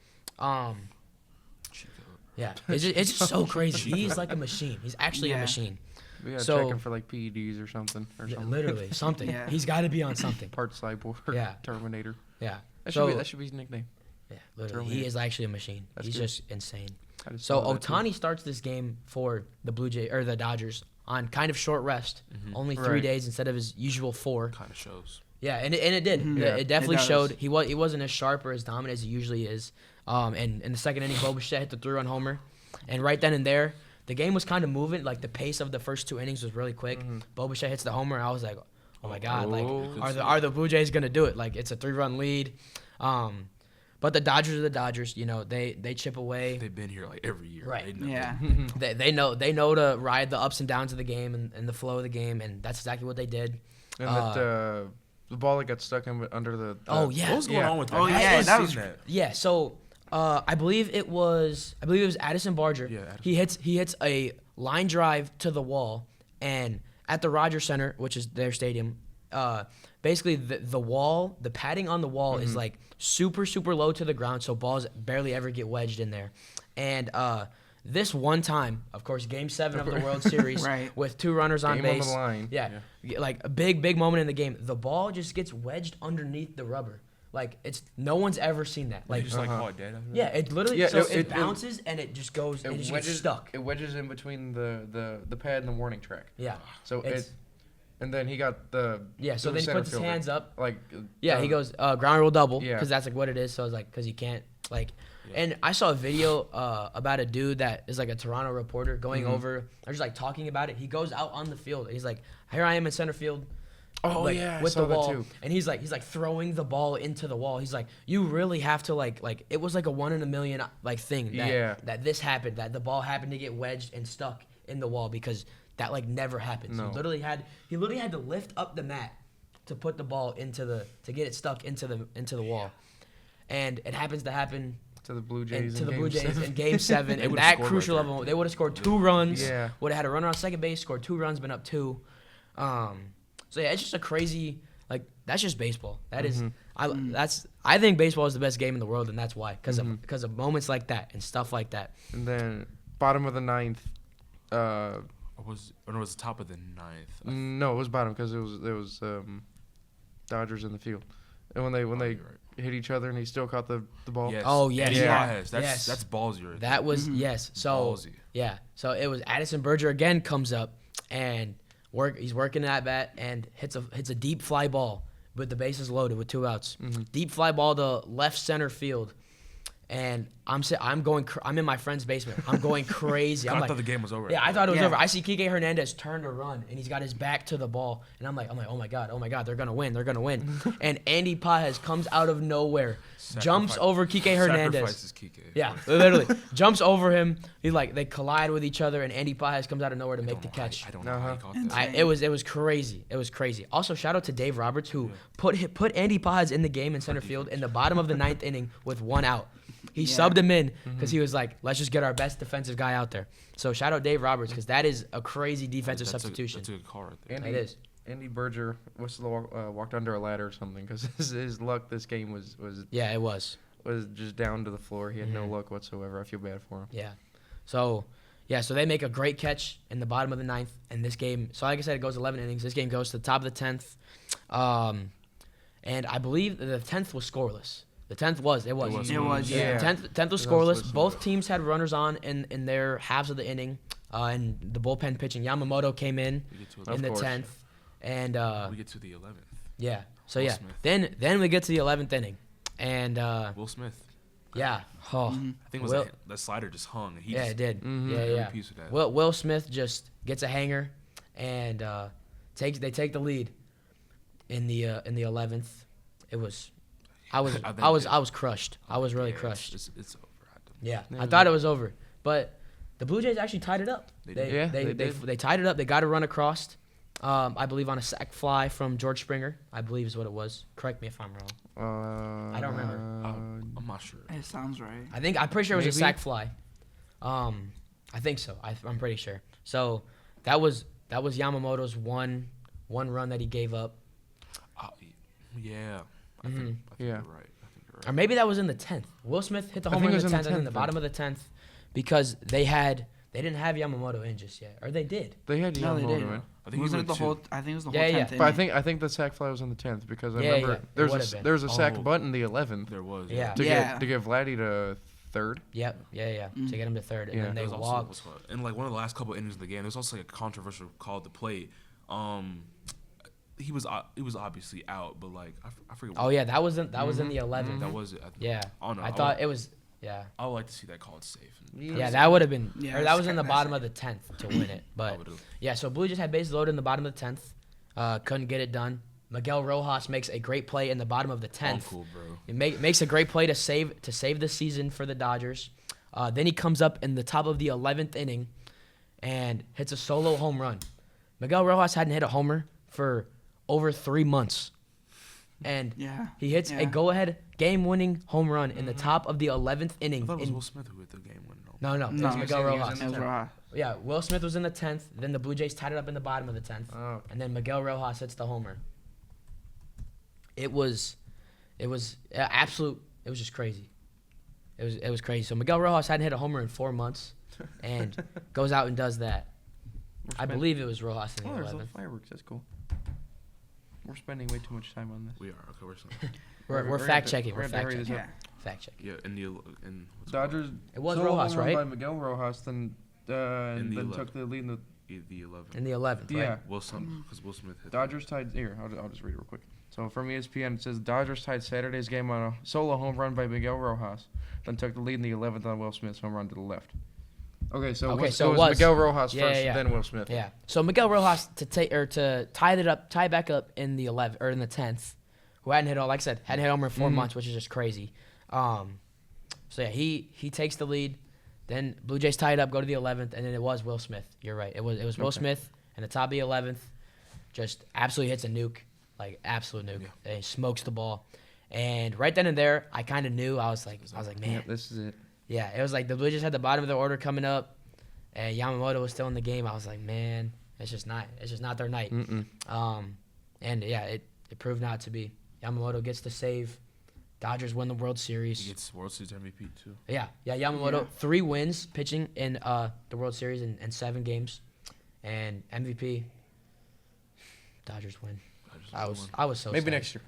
[SPEAKER 2] Chico.
[SPEAKER 1] Yeah, it's just so crazy. He's like a machine. He's actually a
[SPEAKER 3] Yeah.
[SPEAKER 1] machine.
[SPEAKER 4] We gotta
[SPEAKER 1] So-
[SPEAKER 4] check him for PEDs or something.
[SPEAKER 1] Literally something.
[SPEAKER 3] Yeah.
[SPEAKER 1] He's got to be on something.
[SPEAKER 4] Part cyborg.
[SPEAKER 1] Yeah.
[SPEAKER 4] Terminator.
[SPEAKER 1] Yeah.
[SPEAKER 4] That
[SPEAKER 1] So-
[SPEAKER 4] should be his nickname.
[SPEAKER 1] Yeah, literally,
[SPEAKER 4] Terminator.
[SPEAKER 1] he is actually a machine.
[SPEAKER 4] That's
[SPEAKER 1] He's
[SPEAKER 4] good.
[SPEAKER 1] just insane.
[SPEAKER 4] I just
[SPEAKER 1] So
[SPEAKER 4] saw that too.
[SPEAKER 1] Otani starts this game for the the Dodgers on kind of short rest, only 3
[SPEAKER 4] Right.
[SPEAKER 1] days instead of his usual 4.
[SPEAKER 2] Kind of shows.
[SPEAKER 1] Yeah, and it did.
[SPEAKER 3] Mhm.
[SPEAKER 1] It definitely
[SPEAKER 3] It does.
[SPEAKER 1] showed. He wasn't as sharp or as dominant as he usually is. And in the second inning, Bo Bichette hit the 3-run homer, and right then and there, the game was kind of moving. Like the pace of the first 2 innings was really quick. Bo Bichette hits the homer, and I was like, oh my god,
[SPEAKER 4] Oh.
[SPEAKER 1] are the Blue Jays gonna do it? Like it's a 3-run lead. But the Dodgers are the Dodgers. They chip away.
[SPEAKER 2] They've been here every year.
[SPEAKER 1] Right.
[SPEAKER 2] They know.
[SPEAKER 3] Yeah.
[SPEAKER 1] They know to ride the ups and downs of the game and the flow of the game, and that's exactly what they did.
[SPEAKER 4] And that the ball that got stuck under the.
[SPEAKER 1] Oh yeah.
[SPEAKER 2] What was going
[SPEAKER 4] Yeah.
[SPEAKER 2] on with that?
[SPEAKER 3] Oh,
[SPEAKER 2] I
[SPEAKER 3] yeah,
[SPEAKER 2] haven't
[SPEAKER 3] that
[SPEAKER 2] seen
[SPEAKER 3] was-
[SPEAKER 2] that.
[SPEAKER 1] Yeah, so I believe it was Addison Barger.
[SPEAKER 2] Yeah, Addison.
[SPEAKER 1] He hits a line drive to the wall, and at the Rogers Center, which is their stadium, basically the wall, the padding on the wall is like super low to the ground, so balls barely ever get wedged in there. And this one time, of course, Game 7 of the World Series,
[SPEAKER 3] Right.
[SPEAKER 1] with 2 runners on
[SPEAKER 4] Game on the
[SPEAKER 1] base.
[SPEAKER 4] line.
[SPEAKER 1] Yeah, like a big moment in the game. The ball just gets wedged underneath the rubber. Like no one's ever seen that.
[SPEAKER 2] Like
[SPEAKER 1] Like
[SPEAKER 2] just call it dead. after
[SPEAKER 1] yeah, it literally
[SPEAKER 4] Yeah,
[SPEAKER 1] so
[SPEAKER 4] it-
[SPEAKER 1] it,
[SPEAKER 4] it-
[SPEAKER 1] bounces and it just goes. It just gets stuck.
[SPEAKER 4] It wedges in between the pad and the warning track.
[SPEAKER 1] Yeah.
[SPEAKER 4] So
[SPEAKER 1] It's-
[SPEAKER 4] and then he got the.
[SPEAKER 1] Yeah. So
[SPEAKER 4] the
[SPEAKER 1] then he
[SPEAKER 4] center
[SPEAKER 1] puts his
[SPEAKER 4] fielder.
[SPEAKER 1] hands up.
[SPEAKER 4] Like.
[SPEAKER 1] Yeah. He goes ground rule double
[SPEAKER 4] Yeah.
[SPEAKER 1] because that's like what it is. So it's like because he can't Like,
[SPEAKER 2] Yeah.
[SPEAKER 1] and I saw a video about a dude that is like a Toronto reporter going over, or just like talking about it. He goes out on the field. He's like, here I am in center field.
[SPEAKER 4] Oh,
[SPEAKER 1] like,
[SPEAKER 4] yeah, I
[SPEAKER 1] with
[SPEAKER 4] saw
[SPEAKER 1] the
[SPEAKER 4] that
[SPEAKER 1] wall,
[SPEAKER 4] too.
[SPEAKER 1] and he's like throwing the ball into the wall. He's like, you really have to like it was like a 1 in a million like thing that
[SPEAKER 4] Yeah.
[SPEAKER 1] that this happened, that the ball happened to get wedged and stuck in the wall, because that like never happens.
[SPEAKER 4] No.
[SPEAKER 1] He literally had to lift up the mat to put the ball to get it stuck into the wall, and it happens to happen
[SPEAKER 4] To the Blue
[SPEAKER 1] and
[SPEAKER 4] Jays.
[SPEAKER 1] to
[SPEAKER 4] in
[SPEAKER 1] the
[SPEAKER 4] Game
[SPEAKER 1] Blue Jays
[SPEAKER 4] 7.
[SPEAKER 1] in Game 7,
[SPEAKER 2] They
[SPEAKER 1] and
[SPEAKER 2] would've
[SPEAKER 1] that
[SPEAKER 2] scored
[SPEAKER 1] crucial
[SPEAKER 2] right there.
[SPEAKER 1] level, they would have scored 2 runs.
[SPEAKER 4] Yeah.
[SPEAKER 1] Would have had a runner on second base, scored 2 runs, been up 2. So yeah, it's just a crazy, like, that's just baseball. That is, I think baseball is the best game in the world, and that's why, because of moments like that and stuff like that.
[SPEAKER 4] And then bottom of the ninth.
[SPEAKER 2] Or it was the top of the ninth.
[SPEAKER 4] No, it was bottom because it was Dodgers in the field, and when they
[SPEAKER 2] you're right.
[SPEAKER 4] hit each other and he still caught the ball.
[SPEAKER 2] Yes.
[SPEAKER 1] Oh, yes.
[SPEAKER 2] Eddie
[SPEAKER 1] Yeah.
[SPEAKER 2] Baez. That's ballsy right
[SPEAKER 1] That was yes. So
[SPEAKER 2] Ballsy.
[SPEAKER 1] yeah. So it was Addison Berger again comes up and he's working at bat and hits a deep fly ball, but the bases loaded with 2 outs. Deep fly ball to left center field, and I'm in my friend's basement. I'm going crazy.
[SPEAKER 2] I
[SPEAKER 1] I'm
[SPEAKER 2] thought
[SPEAKER 1] like,
[SPEAKER 2] the game was over.
[SPEAKER 1] yeah, I thought it was
[SPEAKER 3] Yeah.
[SPEAKER 1] over. I see Kike Hernandez turn to run, and he's got his back to the ball, and I'm like, oh my god, they're gonna win, and Andy Pajes comes out of nowhere, jumps over Kike Hernandez.
[SPEAKER 2] Sacrifices Kike.
[SPEAKER 1] Yeah, literally jumps over him. They collide with each other, and Andy Pajes comes out of nowhere to make the catch.
[SPEAKER 2] I don't know how he caught that.
[SPEAKER 1] It was crazy. It was crazy. Also, shout out to Dave Roberts, who put Andy Pajes in the game in center field in the bottom of the 9th inning with 1 out. He subbed him in because he was like, let's just get our best defensive guy out there. So shout out Dave Roberts, because that is a crazy defensive substitution.
[SPEAKER 2] That's a good call right there.
[SPEAKER 4] Andy,
[SPEAKER 1] It is.
[SPEAKER 4] Andy Berger walked under a ladder or something because his luck this game was
[SPEAKER 1] Yeah, it was.
[SPEAKER 4] just down to the floor. He had no luck whatsoever. I feel bad for him.
[SPEAKER 1] Yeah. So they make a great catch in the bottom of the 9th, and this game. So like I said, it goes 11 innings. This game goes to the top of the 10th, and I believe the 10th was scoreless. The 10th was. It was.
[SPEAKER 3] It was, yeah.
[SPEAKER 1] 10th was
[SPEAKER 4] It was
[SPEAKER 1] scoreless.
[SPEAKER 4] listening.
[SPEAKER 1] Both teams had runners on in their halves of the inning, and the bullpen pitching. Yamamoto came in
[SPEAKER 2] We get to
[SPEAKER 1] in
[SPEAKER 4] Of
[SPEAKER 1] the
[SPEAKER 4] course.
[SPEAKER 1] 10th, and
[SPEAKER 2] we get to the 11th.
[SPEAKER 1] yeah. So
[SPEAKER 2] Will
[SPEAKER 1] yeah,
[SPEAKER 2] Smith.
[SPEAKER 1] then we get to the 11th inning, and
[SPEAKER 2] Will Smith.
[SPEAKER 1] yeah. Oh,
[SPEAKER 2] I think it was
[SPEAKER 1] Will-
[SPEAKER 2] the slider just hung. He
[SPEAKER 1] yeah,
[SPEAKER 2] just
[SPEAKER 1] it did.
[SPEAKER 4] Mhm.
[SPEAKER 1] Yeah,
[SPEAKER 2] every
[SPEAKER 1] yeah.
[SPEAKER 2] piece of that.
[SPEAKER 1] Will Smith just gets a hanger, and they take the lead in the 11th. It was, I was crushed. I was really
[SPEAKER 2] Yeah,
[SPEAKER 1] crushed.
[SPEAKER 2] It's over.
[SPEAKER 1] Yeah,
[SPEAKER 4] Yeah,
[SPEAKER 1] I thought it was over, but the Blue Jays actually tied it up.
[SPEAKER 2] They
[SPEAKER 1] They
[SPEAKER 2] did.
[SPEAKER 4] Yeah,
[SPEAKER 1] they,
[SPEAKER 4] they
[SPEAKER 1] they,
[SPEAKER 4] did.
[SPEAKER 1] they tied it up. They got a run across. I believe on a sac fly from George Springer. I believe is what it was. Correct me if I'm wrong.
[SPEAKER 4] I
[SPEAKER 1] don't remember.
[SPEAKER 2] I'm not sure.
[SPEAKER 3] It sounds right.
[SPEAKER 1] I'm pretty sure it was a
[SPEAKER 4] Maybe.
[SPEAKER 1] sac fly. I think so. I'm pretty sure. So that was Yamamoto's one run that he gave up,
[SPEAKER 2] Yeah. I think
[SPEAKER 4] Yeah.
[SPEAKER 2] you're right. I think you're right.
[SPEAKER 1] or maybe that was in the 10th. Will Smith hit the
[SPEAKER 4] I
[SPEAKER 1] homer
[SPEAKER 4] think
[SPEAKER 1] in
[SPEAKER 4] it
[SPEAKER 1] the
[SPEAKER 4] was in
[SPEAKER 1] 10th,
[SPEAKER 4] the
[SPEAKER 1] and in the
[SPEAKER 4] 10th,
[SPEAKER 1] bottom of the 10th, because they didn't have Yamamoto in just yet, or they did.
[SPEAKER 4] They had
[SPEAKER 3] No, they
[SPEAKER 4] Yamamoto
[SPEAKER 3] did.
[SPEAKER 4] in.
[SPEAKER 2] I think
[SPEAKER 3] Wasn't
[SPEAKER 2] he
[SPEAKER 3] it the
[SPEAKER 2] went
[SPEAKER 3] whole?
[SPEAKER 2] two.
[SPEAKER 3] I think it was the
[SPEAKER 1] Yeah,
[SPEAKER 3] whole
[SPEAKER 1] yeah.
[SPEAKER 3] 10th.
[SPEAKER 4] But
[SPEAKER 3] inning.
[SPEAKER 4] I think the sack fly was on the 10th because I
[SPEAKER 1] Yeah,
[SPEAKER 4] remember
[SPEAKER 1] yeah, it
[SPEAKER 4] there's
[SPEAKER 1] would've been.
[SPEAKER 4] there was a sack
[SPEAKER 2] Oh.
[SPEAKER 4] butt in the 11th
[SPEAKER 2] There was.
[SPEAKER 1] Yeah.
[SPEAKER 4] to
[SPEAKER 3] Yeah.
[SPEAKER 4] get Vladdy to third.
[SPEAKER 1] Yep. Yeah. To get him to third, and
[SPEAKER 4] Yeah.
[SPEAKER 1] then they
[SPEAKER 2] There was also-
[SPEAKER 1] walked.
[SPEAKER 2] what's called- in like one of the last couple innings of the game, there's also like a controversial call at the plate. He was obviously out, but like I forget.
[SPEAKER 1] Oh yeah, that was in the 11th.
[SPEAKER 2] that was it.
[SPEAKER 1] Yeah.
[SPEAKER 2] I don't know.
[SPEAKER 1] I thought it was. Yeah.
[SPEAKER 2] I would like to see that called safe.
[SPEAKER 1] Yeah, that would have been.
[SPEAKER 3] Yeah,
[SPEAKER 1] or that was
[SPEAKER 3] it's
[SPEAKER 1] in the
[SPEAKER 3] kinda
[SPEAKER 1] bottom
[SPEAKER 3] nice.
[SPEAKER 1] of the 10th to win it,
[SPEAKER 2] I
[SPEAKER 1] but
[SPEAKER 2] would've-
[SPEAKER 1] yeah. So Blue Jays had bases loaded in the bottom of the 10th. Couldn't get it done. Miguel Rojas makes a great play in the bottom of the 10th.
[SPEAKER 2] Uncool, bro.
[SPEAKER 1] It makes a great play to save the season for the Dodgers. Then he comes up in the top of the 11th inning and hits a solo home run. Miguel Rojas hadn't hit a homer for over 3 months. And
[SPEAKER 3] Yeah.
[SPEAKER 1] he hits a
[SPEAKER 3] Yeah.
[SPEAKER 1] go-ahead game-winning home run in the top of the 11th inning.
[SPEAKER 2] I thought it was
[SPEAKER 1] in-
[SPEAKER 2] Will Smith who hit the game winner.
[SPEAKER 1] no, it
[SPEAKER 3] No,
[SPEAKER 1] was
[SPEAKER 3] he
[SPEAKER 1] Miguel
[SPEAKER 4] was in
[SPEAKER 1] Rojas.
[SPEAKER 3] It was Rojas.
[SPEAKER 1] Yeah, Will Smith was in the 10th. Then the Blue Jays tied it up in the bottom of the 10th.
[SPEAKER 4] Oh.
[SPEAKER 1] And then Miguel Rojas hits the homer. It was absolute. It was just crazy. It was crazy. So Miguel Rojas hadn't hit a homer in 4 months, and goes out and does that. I believe it was Rojas in the
[SPEAKER 4] Oh, there's
[SPEAKER 1] 11th.
[SPEAKER 4] fireworks. That's cool. We're spending way too much time on this.
[SPEAKER 2] We are. Okay, we're sorry.
[SPEAKER 1] We're
[SPEAKER 4] gonna
[SPEAKER 1] fact
[SPEAKER 4] have to-
[SPEAKER 1] checking.
[SPEAKER 4] we're
[SPEAKER 1] We're
[SPEAKER 4] gonna have
[SPEAKER 1] fact
[SPEAKER 4] to hurry
[SPEAKER 1] checking.
[SPEAKER 4] this
[SPEAKER 3] Yeah.
[SPEAKER 1] Fact checking.
[SPEAKER 2] Yeah, in what's it
[SPEAKER 4] Dodgers.
[SPEAKER 1] It was
[SPEAKER 4] solo
[SPEAKER 1] Rojas,
[SPEAKER 4] home run
[SPEAKER 1] right?
[SPEAKER 4] By Miguel Rojas, then
[SPEAKER 2] In the
[SPEAKER 4] then
[SPEAKER 2] 11th.
[SPEAKER 4] took the lead in the
[SPEAKER 2] the 11th.
[SPEAKER 1] In the 11th, right?
[SPEAKER 4] Yeah.
[SPEAKER 2] Because Will Smith hit.
[SPEAKER 4] Dodgers tied here. I'll just read it real quick. So from ESPN, it says Dodgers tied Saturday's game on a solo home run by Miguel Rojas, then took the lead in the 11th on Will Smith's home run to the left. Okay, so,
[SPEAKER 1] Okay,
[SPEAKER 4] it
[SPEAKER 1] so
[SPEAKER 4] was
[SPEAKER 1] it was-
[SPEAKER 4] Miguel Rojas
[SPEAKER 1] yeah,
[SPEAKER 4] first,
[SPEAKER 1] yeah.
[SPEAKER 4] then Will Smith.
[SPEAKER 1] Yeah. So Miguel Rojas to tie back up in the 11th or in the 10th, who hadn't hit like I said, hadn't hit homer in 4 months, which is just crazy. So yeah, he takes the lead. Then Blue Jays tie it up, go to the 11th, and then it was Will Smith. You're right. It was Will
[SPEAKER 4] Okay.
[SPEAKER 1] Smith in the top of the 11th, just absolutely hits a nuke, like absolute nuke. And he smokes the ball, and right then and there, I kind of knew. I was like, man,
[SPEAKER 4] Yeah, this is it.
[SPEAKER 1] yeah, it was like the Blue Jays had the bottom of their order coming up, and Yamamoto was still in the game. I was like, man, it's just not their night. And yeah, it proved not to be. Yamamoto gets the save. Dodgers win the World
[SPEAKER 2] He
[SPEAKER 1] Series.
[SPEAKER 2] gets World Series MVP too.
[SPEAKER 1] Yeah, Yamamoto,
[SPEAKER 3] Yeah.
[SPEAKER 1] 3 wins pitching in the World Series in 7 games, and MVP. Dodgers win. I was so
[SPEAKER 4] Maybe
[SPEAKER 1] sad.
[SPEAKER 4] next year.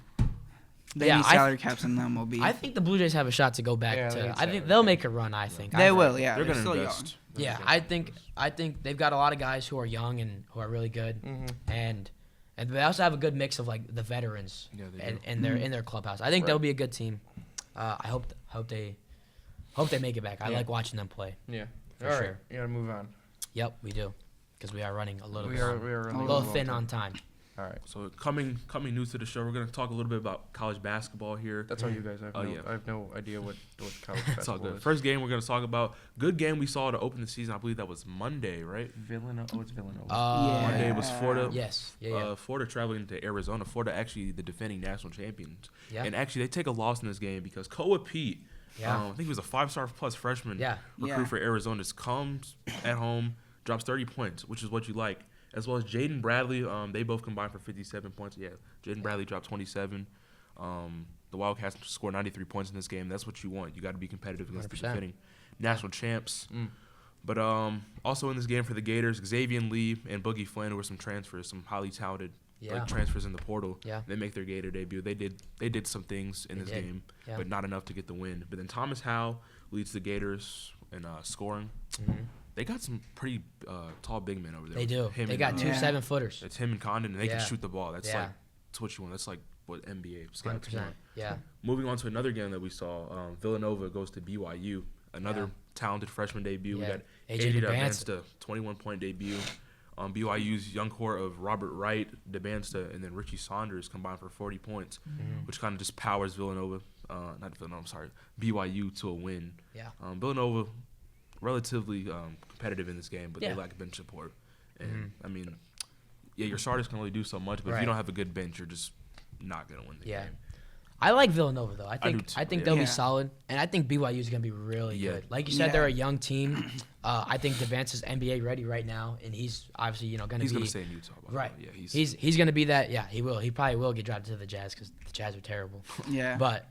[SPEAKER 3] They
[SPEAKER 1] Yeah,
[SPEAKER 3] need salary caps in the MLB.
[SPEAKER 1] I think the Blue Jays have a shot to go back
[SPEAKER 4] Yeah,
[SPEAKER 1] to.
[SPEAKER 4] they need
[SPEAKER 1] I think
[SPEAKER 4] salary
[SPEAKER 1] they'll
[SPEAKER 4] cap.
[SPEAKER 1] make a run. I think
[SPEAKER 3] they will, yeah.
[SPEAKER 2] They're
[SPEAKER 3] They're
[SPEAKER 2] gonna
[SPEAKER 3] still
[SPEAKER 2] invest.
[SPEAKER 1] Yeah, I think they've got a lot of guys who are young and who are really good, and they also have a good mix of like the veterans
[SPEAKER 2] Yeah, they
[SPEAKER 1] and
[SPEAKER 2] do.
[SPEAKER 1] in their clubhouse. I think they'll be a good team. I hope they make it back. I
[SPEAKER 4] Yeah.
[SPEAKER 1] like watching them play.
[SPEAKER 4] Yeah.
[SPEAKER 1] For
[SPEAKER 4] All right.
[SPEAKER 1] sure.
[SPEAKER 4] You gotta move on.
[SPEAKER 1] Yep, we do, because we are running a little
[SPEAKER 4] We
[SPEAKER 1] bit
[SPEAKER 4] are
[SPEAKER 1] long.
[SPEAKER 4] running
[SPEAKER 3] A
[SPEAKER 1] a little
[SPEAKER 3] long
[SPEAKER 1] thin on time.
[SPEAKER 4] All right.
[SPEAKER 2] So coming new to the show, we're gonna talk a little bit about college basketball here.
[SPEAKER 4] That's all you guys have.
[SPEAKER 2] Oh,
[SPEAKER 4] no,
[SPEAKER 2] yeah.
[SPEAKER 4] I have no idea what college
[SPEAKER 2] It's all
[SPEAKER 4] basketball
[SPEAKER 2] good.
[SPEAKER 4] is.
[SPEAKER 2] First game we're gonna talk about. Good game we saw to open the season. I believe that was Monday, right?
[SPEAKER 4] Villanova. Oh, it's Villanova.
[SPEAKER 3] Yeah.
[SPEAKER 2] Monday was Florida.
[SPEAKER 1] Yes. Yeah.
[SPEAKER 2] Florida traveling to Arizona. Florida actually the defending national champions.
[SPEAKER 1] Yeah.
[SPEAKER 2] And actually they take a loss in this game because Koa Pete,
[SPEAKER 1] Yeah.
[SPEAKER 2] I think he was a 5-star plus freshman
[SPEAKER 1] Yeah.
[SPEAKER 2] recruit
[SPEAKER 3] Yeah.
[SPEAKER 2] for Arizona, just comes at home, drops 30 points, which is what you like. As well as Jaden Bradley, they both combined for 57 points. Yeah, Jaden Bradley dropped 27. The Wildcats scored 93 points in this game. That's what you want. You got to be competitive against the
[SPEAKER 1] 100%.
[SPEAKER 2] defending national champs. But also in this game for the Gators, Xavier Lee and Boogie Flynn, who were some transfers, some highly talented
[SPEAKER 1] Yeah.
[SPEAKER 2] transfers in the portal.
[SPEAKER 1] Yeah.
[SPEAKER 2] They make their Gator debut. They did some things in
[SPEAKER 1] They
[SPEAKER 2] this
[SPEAKER 1] did.
[SPEAKER 2] game,
[SPEAKER 1] Yeah.
[SPEAKER 2] but not enough to get the win. But then Thomas Howell leads the Gators in scoring. They got some pretty tall big men over there.
[SPEAKER 1] They do.
[SPEAKER 2] Him
[SPEAKER 1] They
[SPEAKER 2] and,
[SPEAKER 1] got 2
[SPEAKER 3] Yeah.
[SPEAKER 1] 7-footers.
[SPEAKER 2] It's him and Condon, and they
[SPEAKER 1] Yeah.
[SPEAKER 2] can shoot the ball. That's
[SPEAKER 1] Yeah.
[SPEAKER 2] like that's what you want. That's like what NBA scouts
[SPEAKER 1] 100%.
[SPEAKER 2] want.
[SPEAKER 1] Yeah.
[SPEAKER 2] Moving on to another game that we saw, Villanova goes to BYU. Another
[SPEAKER 1] Yeah.
[SPEAKER 2] talented freshman debut. We
[SPEAKER 1] Yeah.
[SPEAKER 2] got
[SPEAKER 1] AJ
[SPEAKER 2] AJ
[SPEAKER 1] DeBansta.
[SPEAKER 2] DeBansta, 21-point debut. BYU's young core of Robert Wright, DeBansta, and then Richie Saunders combined for 40 points, which kind of just powers Villanova, BYU to a win.
[SPEAKER 1] Yeah.
[SPEAKER 2] Villanova, relatively competitive in this game, but
[SPEAKER 1] Yeah.
[SPEAKER 2] they lack bench support. And, I mean, yeah, your starters can only do so much, but if
[SPEAKER 1] Right.
[SPEAKER 2] you don't have a good bench, you're just not going to win the
[SPEAKER 1] Yeah.
[SPEAKER 2] game.
[SPEAKER 1] I like Villanova though. I
[SPEAKER 2] do
[SPEAKER 1] think
[SPEAKER 2] too,
[SPEAKER 1] I think
[SPEAKER 2] yeah.
[SPEAKER 1] they'll be
[SPEAKER 3] Yeah.
[SPEAKER 1] solid, and I think BYU is gonna be really
[SPEAKER 2] Yeah.
[SPEAKER 1] good. Like you said,
[SPEAKER 3] Yeah.
[SPEAKER 1] they're a young team. I think Devance is NBA ready right now, and he's obviously gonna
[SPEAKER 2] He's
[SPEAKER 1] be
[SPEAKER 2] going to stay in Utah. By the
[SPEAKER 1] right.
[SPEAKER 2] way. Yeah,
[SPEAKER 1] He's gonna be that. Yeah, he will. He probably will get drafted to the Jazz because the Jazz are terrible.
[SPEAKER 3] Yeah.
[SPEAKER 1] But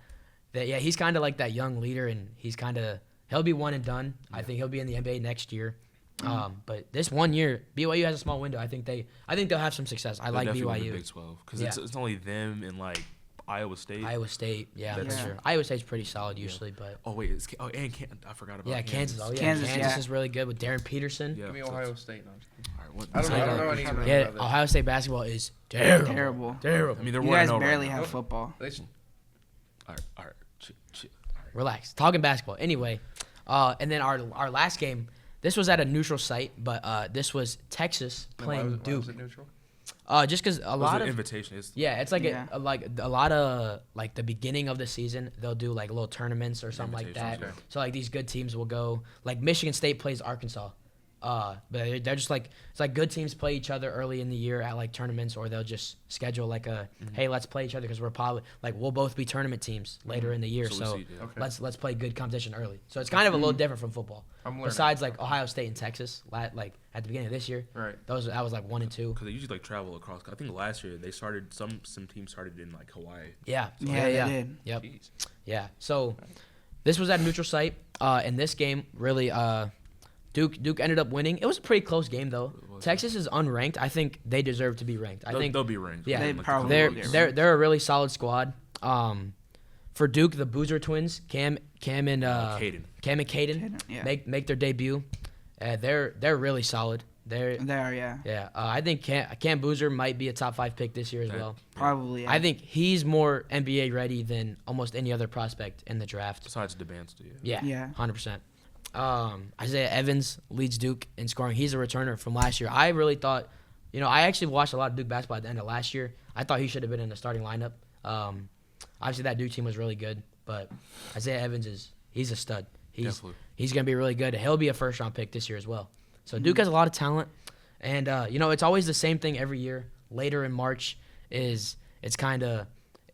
[SPEAKER 1] he's kind of like that young leader, and he'll be one and done. I think he'll be in the NBA next year. But this 1 year, BYU has a small window. I think they'll have some success. I
[SPEAKER 2] They'll
[SPEAKER 1] like
[SPEAKER 2] definitely win the
[SPEAKER 1] BYU.
[SPEAKER 2] Big 12 because
[SPEAKER 1] Yeah.
[SPEAKER 2] it's only them and like Iowa State.
[SPEAKER 1] Iowa State, yeah, for
[SPEAKER 3] That's-
[SPEAKER 1] sure. Iowa State's pretty solid usually, but
[SPEAKER 2] Oh wait, I forgot about
[SPEAKER 1] yeah, Kansas. Oh yeah,
[SPEAKER 3] Kansas,
[SPEAKER 1] Kansas
[SPEAKER 3] yeah.
[SPEAKER 1] is really good with Darren Peterson.
[SPEAKER 2] Yeah,
[SPEAKER 4] Give me
[SPEAKER 2] so
[SPEAKER 4] Ohio
[SPEAKER 2] it's-
[SPEAKER 4] State. No, I'm just kidding.
[SPEAKER 2] all right, what-
[SPEAKER 4] I don't know. I don't know
[SPEAKER 3] Yeah.
[SPEAKER 4] anything
[SPEAKER 1] Yeah,
[SPEAKER 4] about this.
[SPEAKER 1] Ohio State basketball is terrible.
[SPEAKER 3] Terrible.
[SPEAKER 1] Terrible.
[SPEAKER 2] I mean, they're
[SPEAKER 3] You
[SPEAKER 2] 1-0
[SPEAKER 3] guys barely
[SPEAKER 2] right now.
[SPEAKER 3] have football.
[SPEAKER 4] They should-
[SPEAKER 2] All right. Chill.
[SPEAKER 1] Relax. Talking basketball. Anyway, and then our last game. This was at a neutral site, but this was Texas
[SPEAKER 4] Why
[SPEAKER 1] playing
[SPEAKER 4] was
[SPEAKER 1] Duke.
[SPEAKER 4] it neutral?
[SPEAKER 1] Just because a
[SPEAKER 2] It was
[SPEAKER 1] lot
[SPEAKER 2] an
[SPEAKER 1] of
[SPEAKER 2] invitation. It's
[SPEAKER 1] it's like
[SPEAKER 3] Yeah.
[SPEAKER 1] a lot of like the beginning of the season they'll do like little tournaments or something like that.
[SPEAKER 2] Invitations,
[SPEAKER 1] So like these good teams will go. Like Michigan State plays Arkansas. But they're just like it's like good teams play each other early in the year at like tournaments, or they'll just schedule like a hey, let's play each other because we're probably like we'll both be tournament teams later in the year.
[SPEAKER 2] So
[SPEAKER 1] So,
[SPEAKER 2] we see, yeah.
[SPEAKER 4] Okay.
[SPEAKER 1] let's play good competition early. So it's kind of a little different from football.
[SPEAKER 4] I'm learning.
[SPEAKER 1] Besides like Ohio State and Texas, like at the beginning of this year,
[SPEAKER 4] Right.
[SPEAKER 1] that was like 1 and 2.
[SPEAKER 2] because they usually like travel across. I think last year they started some teams started in like Hawaii.
[SPEAKER 1] Yeah,
[SPEAKER 3] Yeah, they did.
[SPEAKER 1] Yep.
[SPEAKER 2] Jeez.
[SPEAKER 1] Yeah. So this was at a neutral site. And this game really Duke ended up winning. It was a pretty close game though.
[SPEAKER 2] was.
[SPEAKER 1] Texas is unranked. I think they deserve to be ranked. I think
[SPEAKER 2] They'll be ranked.
[SPEAKER 1] yeah,
[SPEAKER 3] They
[SPEAKER 2] Like the
[SPEAKER 3] probably
[SPEAKER 1] they're
[SPEAKER 3] will get
[SPEAKER 1] they're
[SPEAKER 3] ranked.
[SPEAKER 1] they're a really solid squad. For Duke, the Boozer twins, Cam and
[SPEAKER 2] Caden.
[SPEAKER 1] Caden
[SPEAKER 3] Yeah.
[SPEAKER 1] make their debut. They're really solid. They're
[SPEAKER 3] There, yeah.
[SPEAKER 1] yeah. I think Cam Boozer might be a top 5 pick this year as
[SPEAKER 2] Yeah.
[SPEAKER 1] well.
[SPEAKER 3] Probably. Yeah.
[SPEAKER 1] I think he's more NBA ready than almost any other prospect in the draft.
[SPEAKER 2] Besides DeBanster,
[SPEAKER 1] Yeah,
[SPEAKER 3] Yeah.
[SPEAKER 1] 100%. Isaiah Evans leads Duke in scoring. He's a returner from last year. I really thought, I actually watched a lot of Duke basketball at the end of last year. I thought he should have been in the starting lineup. Obviously, that Duke team was really good, but Isaiah Evans he's a stud.
[SPEAKER 2] definitely.
[SPEAKER 1] He's going to be really good. He'll be a first-round pick this year as well. So Duke has a lot of talent, and it's always the same thing every year. Later in March it's kind of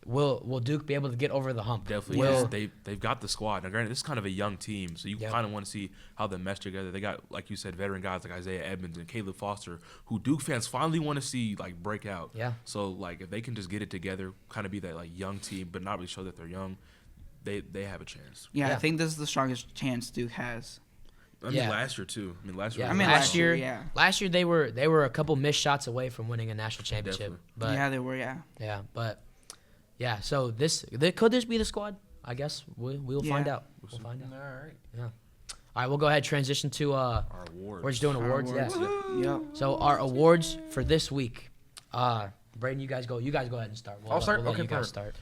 [SPEAKER 1] will Duke be able to get over the hump?
[SPEAKER 2] Definitely.
[SPEAKER 1] Will,
[SPEAKER 2] Yes, they've got the squad. Now, granted, this is kind of a young team, so you
[SPEAKER 1] Yep.
[SPEAKER 2] kind of want to see how they mesh together. They got, like you said, veteran guys like Isaiah Evans and Caleb Foster, who Duke fans finally want to see break out.
[SPEAKER 1] Yeah.
[SPEAKER 2] So if they can just get it together, kind of be that young team, but not really show that they're young, they have a chance.
[SPEAKER 3] Yeah,
[SPEAKER 1] Yeah.
[SPEAKER 3] I think this is the strongest chance Duke has.
[SPEAKER 2] I mean,
[SPEAKER 1] Yeah.
[SPEAKER 2] last year too. Last year.
[SPEAKER 1] Yeah,
[SPEAKER 3] I mean,
[SPEAKER 1] last year,
[SPEAKER 3] yeah.
[SPEAKER 1] last year they were a couple missed shots away from winning a national championship.
[SPEAKER 2] Definitely.
[SPEAKER 1] But
[SPEAKER 3] Yeah, they were, yeah.
[SPEAKER 1] yeah. So could this be the squad? I guess we'll find
[SPEAKER 3] Yeah.
[SPEAKER 1] out. We'll find out.
[SPEAKER 4] All right.
[SPEAKER 1] All right, we'll go ahead and transition to
[SPEAKER 2] Our awards.
[SPEAKER 1] we're just doing
[SPEAKER 3] Our
[SPEAKER 1] awards.
[SPEAKER 3] awards.
[SPEAKER 1] Yeah.
[SPEAKER 3] Yep.
[SPEAKER 1] So our awards for this week. Braden, you guys go ahead and start.
[SPEAKER 4] I'll start?
[SPEAKER 1] We'll let
[SPEAKER 4] Okay,
[SPEAKER 1] you guys
[SPEAKER 4] perfect.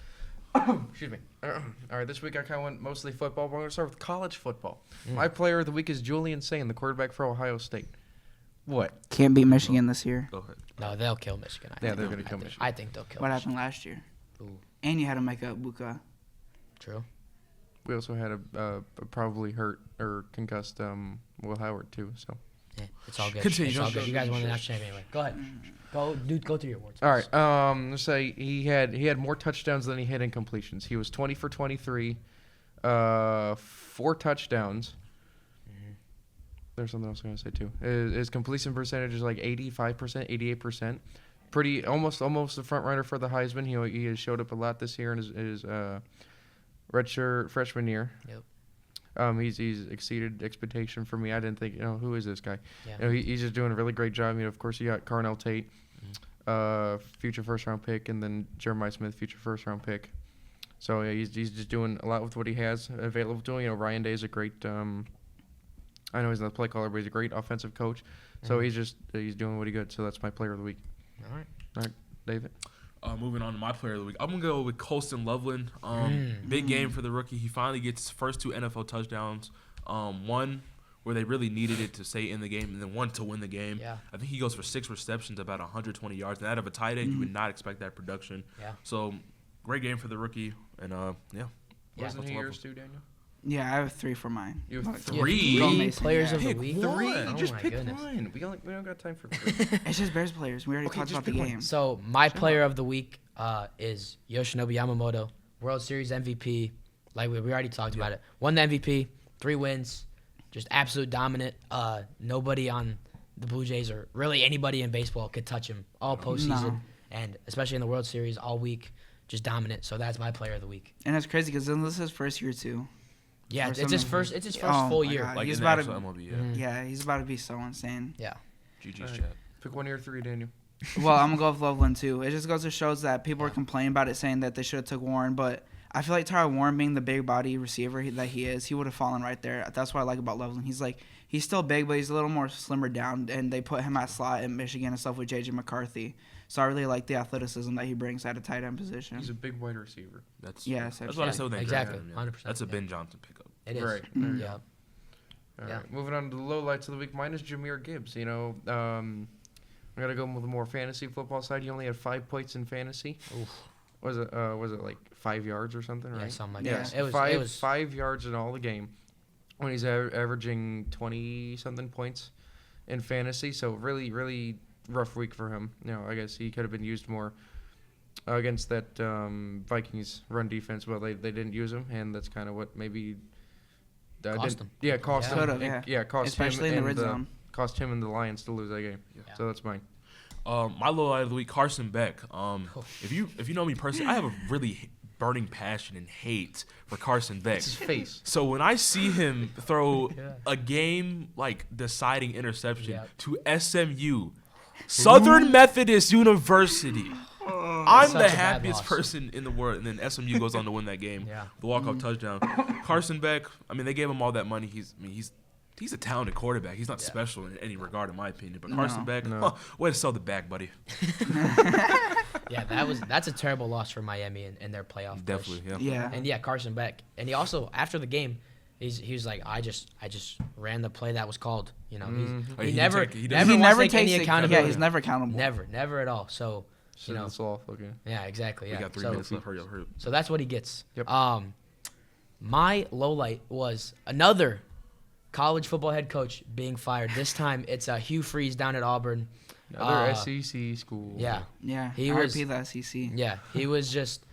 [SPEAKER 1] start.
[SPEAKER 4] Excuse me. All right, this week I kind of went mostly football, but I'm going to start with college football.
[SPEAKER 1] Mm.
[SPEAKER 4] My player of the week is Julian Sain, the quarterback for Ohio State. What?
[SPEAKER 3] Can't beat Michigan this year.
[SPEAKER 2] Go ahead.
[SPEAKER 1] No, they'll kill Michigan.
[SPEAKER 4] Yeah, they're gonna kill Michigan.
[SPEAKER 1] I think they'll kill
[SPEAKER 3] What
[SPEAKER 1] Michigan.
[SPEAKER 3] happened last year?
[SPEAKER 1] Ooh.
[SPEAKER 3] And you had to make up Buka.
[SPEAKER 1] True.
[SPEAKER 4] We also had a probably hurt or concussed Will Howard, too. So.
[SPEAKER 1] Yeah, it's all good.
[SPEAKER 2] Continue.
[SPEAKER 1] It's all
[SPEAKER 2] Don't
[SPEAKER 1] good.
[SPEAKER 2] show-
[SPEAKER 1] You guys won the
[SPEAKER 2] show-
[SPEAKER 1] national championship anyway. Go ahead. Go through your awards.
[SPEAKER 4] All right. Let's say he had more touchdowns than he had incompletions. He was 20 for 23, 4 touchdowns. There's something else I'm gonna say too. His completion percentage is 85%, 88%. Pretty almost the front runner for the Heisman. He has showed up a lot this year in his redshirt freshman year.
[SPEAKER 1] Yep.
[SPEAKER 4] He's exceeded expectation for me. I didn't think, who is this guy?
[SPEAKER 1] Yeah.
[SPEAKER 4] He's just doing a really great job. Of course, you got Carnell Tate, future first-round pick, and then Jeremiah Smith, future first-round pick. So yeah, he's just doing a lot with what he has available to him. Ryan Day is a great. I know he's not a play caller, but he's a great offensive coach. So he's doing what he good. So that's my player of the week.
[SPEAKER 1] All right.
[SPEAKER 4] All right, David.
[SPEAKER 2] Moving on to my player of the week, I'm gonna go with Colston Loveland. Big game for the rookie. He finally gets his first 2 NFL touchdowns. One where they really needed it to stay in the game, and then one to win the game.
[SPEAKER 1] Yeah.
[SPEAKER 2] I think he goes for 6 receptions, about 120 yards. And out of a tight end, you would not expect that production.
[SPEAKER 1] Yeah.
[SPEAKER 2] So great game for the rookie, and yeah.
[SPEAKER 1] Yeah.
[SPEAKER 4] Wasn't he
[SPEAKER 2] What's
[SPEAKER 4] yours too, Daniel?
[SPEAKER 3] Yeah, I have 3 for mine.
[SPEAKER 4] You have
[SPEAKER 3] Like,
[SPEAKER 2] 3?
[SPEAKER 3] Go
[SPEAKER 1] Three
[SPEAKER 3] Mason,
[SPEAKER 1] players
[SPEAKER 3] yeah.
[SPEAKER 1] of the
[SPEAKER 2] Pick
[SPEAKER 1] week.
[SPEAKER 2] one.
[SPEAKER 1] Oh
[SPEAKER 4] just
[SPEAKER 1] my
[SPEAKER 4] pick
[SPEAKER 1] goodness.
[SPEAKER 4] one. We don't got time for 3.
[SPEAKER 3] It's just Bears players. We already
[SPEAKER 4] Okay,
[SPEAKER 3] talked
[SPEAKER 4] just
[SPEAKER 3] about the
[SPEAKER 4] pick one.
[SPEAKER 3] game.
[SPEAKER 1] So my player of the week is Yoshinobu Yamamoto, World Series MVP. Like we already talked about it. Won the MVP, 3 wins, just absolute dominant. Nobody on the Blue Jays or really anybody in baseball could touch him all postseason,
[SPEAKER 3] No.
[SPEAKER 1] and especially in the World Series all week, just dominant. So that's my player of the week.
[SPEAKER 3] And it's crazy because this is his first year, too.
[SPEAKER 1] Yeah,
[SPEAKER 3] Or
[SPEAKER 1] it's his
[SPEAKER 3] something.
[SPEAKER 1] first. It's his first
[SPEAKER 3] Oh
[SPEAKER 1] full
[SPEAKER 3] my
[SPEAKER 1] year.
[SPEAKER 3] God.
[SPEAKER 2] Like
[SPEAKER 3] He's
[SPEAKER 2] in the
[SPEAKER 3] about to-
[SPEAKER 2] actual MLB, yeah.
[SPEAKER 1] Mhm.
[SPEAKER 3] Yeah, he's about to be so insane.
[SPEAKER 1] Yeah.
[SPEAKER 2] GG's
[SPEAKER 4] Alright.
[SPEAKER 2] chat.
[SPEAKER 4] Pick one of your 3, Daniel.
[SPEAKER 3] Well, I'm going to go with Loveland, too. It just goes to shows that people are complaining about it, saying that they should have took Warren. But I feel like Tyler Warren, being the big body receiver that he is, he would have fallen right there. That's what I like about Loveland. He's still big, but he's a little more slimmer down. And they put him at slot in Michigan and stuff with J.J. McCarthy. So I really like the athleticism that he brings at a tight end position.
[SPEAKER 4] He's a big wide receiver.
[SPEAKER 2] That's
[SPEAKER 3] Yeah,
[SPEAKER 2] that's
[SPEAKER 3] essentially.
[SPEAKER 2] what I said when they
[SPEAKER 1] Exactly,
[SPEAKER 2] drafted him,
[SPEAKER 1] 100%,
[SPEAKER 2] That's a
[SPEAKER 1] yeah.
[SPEAKER 2] Ben Johnson pickup.
[SPEAKER 1] It is.
[SPEAKER 4] Right.
[SPEAKER 1] Yeah.
[SPEAKER 4] All
[SPEAKER 1] Yeah.
[SPEAKER 4] right, moving on to the lowlights of the week. Mine is Jahmyr Gibbs. I'm gonna go with the more fantasy football side. He only had 5 points in fantasy.
[SPEAKER 1] Oof.
[SPEAKER 4] Was it 5 yards or something?
[SPEAKER 1] Yeah,
[SPEAKER 4] Right.
[SPEAKER 1] something like
[SPEAKER 3] Yeah.
[SPEAKER 1] that. It was.
[SPEAKER 4] 5 yards in all the game. When he's averaging 20 something points in fantasy, so really rough week for him. I guess he could have been used more against that Vikings run defense. Well, they didn't use him, and that's kind of what maybe
[SPEAKER 1] Cost him.
[SPEAKER 4] Yeah, cost
[SPEAKER 1] Yeah.
[SPEAKER 4] him.
[SPEAKER 3] Could've,
[SPEAKER 4] and-
[SPEAKER 3] yeah.
[SPEAKER 4] cost
[SPEAKER 3] Especially
[SPEAKER 4] him
[SPEAKER 3] in the
[SPEAKER 4] and
[SPEAKER 3] red zone.
[SPEAKER 4] Cost him and the Lions to lose that game.
[SPEAKER 1] Yeah.
[SPEAKER 4] So that's mine.
[SPEAKER 2] My low light of the week, Carson Beck. If you know me personally, I have a really burning passion and hate for Carson Beck.
[SPEAKER 4] It's his face.
[SPEAKER 2] So when I see him throw
[SPEAKER 1] Yeah.
[SPEAKER 2] a game deciding interception
[SPEAKER 1] Yeah.
[SPEAKER 2] to SMU, Southern Methodist University, I'm
[SPEAKER 1] Such
[SPEAKER 2] the
[SPEAKER 1] a bad
[SPEAKER 2] happiest
[SPEAKER 1] loss.
[SPEAKER 2] person in the world. And then SMU goes on to win that game,
[SPEAKER 1] Yeah.
[SPEAKER 2] the walk-off touchdown. Carson Beck, I mean, they gave him all that money. He's He's a talented quarterback. He's not
[SPEAKER 1] Yeah.
[SPEAKER 2] special in any regard, in my opinion. But
[SPEAKER 3] No.
[SPEAKER 2] Carson Beck,
[SPEAKER 4] No.
[SPEAKER 2] way to sell the bag, buddy.
[SPEAKER 1] Yeah, that's a terrible loss for Miami in their playoff push.
[SPEAKER 2] Definitely, yeah.
[SPEAKER 3] Yeah.
[SPEAKER 1] And yeah, Carson Beck. And he also after the game, he was like, I just ran the play that was called. You know,
[SPEAKER 2] Oh,
[SPEAKER 1] he
[SPEAKER 2] he
[SPEAKER 1] never
[SPEAKER 2] take- he
[SPEAKER 1] never
[SPEAKER 2] doesn't-
[SPEAKER 1] wants to take any
[SPEAKER 3] takes it-
[SPEAKER 1] accountability.
[SPEAKER 3] Yeah, he's never accountable.
[SPEAKER 1] never at all. So
[SPEAKER 4] So
[SPEAKER 1] you know,
[SPEAKER 4] it's all okay.
[SPEAKER 1] yeah, exactly.
[SPEAKER 2] We
[SPEAKER 1] Yeah.
[SPEAKER 2] got 3
[SPEAKER 1] So-
[SPEAKER 2] minutes left. Hurry up, hurry up.
[SPEAKER 1] So that's what he gets.
[SPEAKER 4] Yep.
[SPEAKER 1] My low light was another college football head coach being fired. This time it's Hugh Freeze down at Auburn.
[SPEAKER 4] Another SEC school.
[SPEAKER 1] Yeah,
[SPEAKER 3] Yeah,
[SPEAKER 1] He
[SPEAKER 3] RIP
[SPEAKER 1] was-
[SPEAKER 3] the SEC.
[SPEAKER 1] yeah. He was just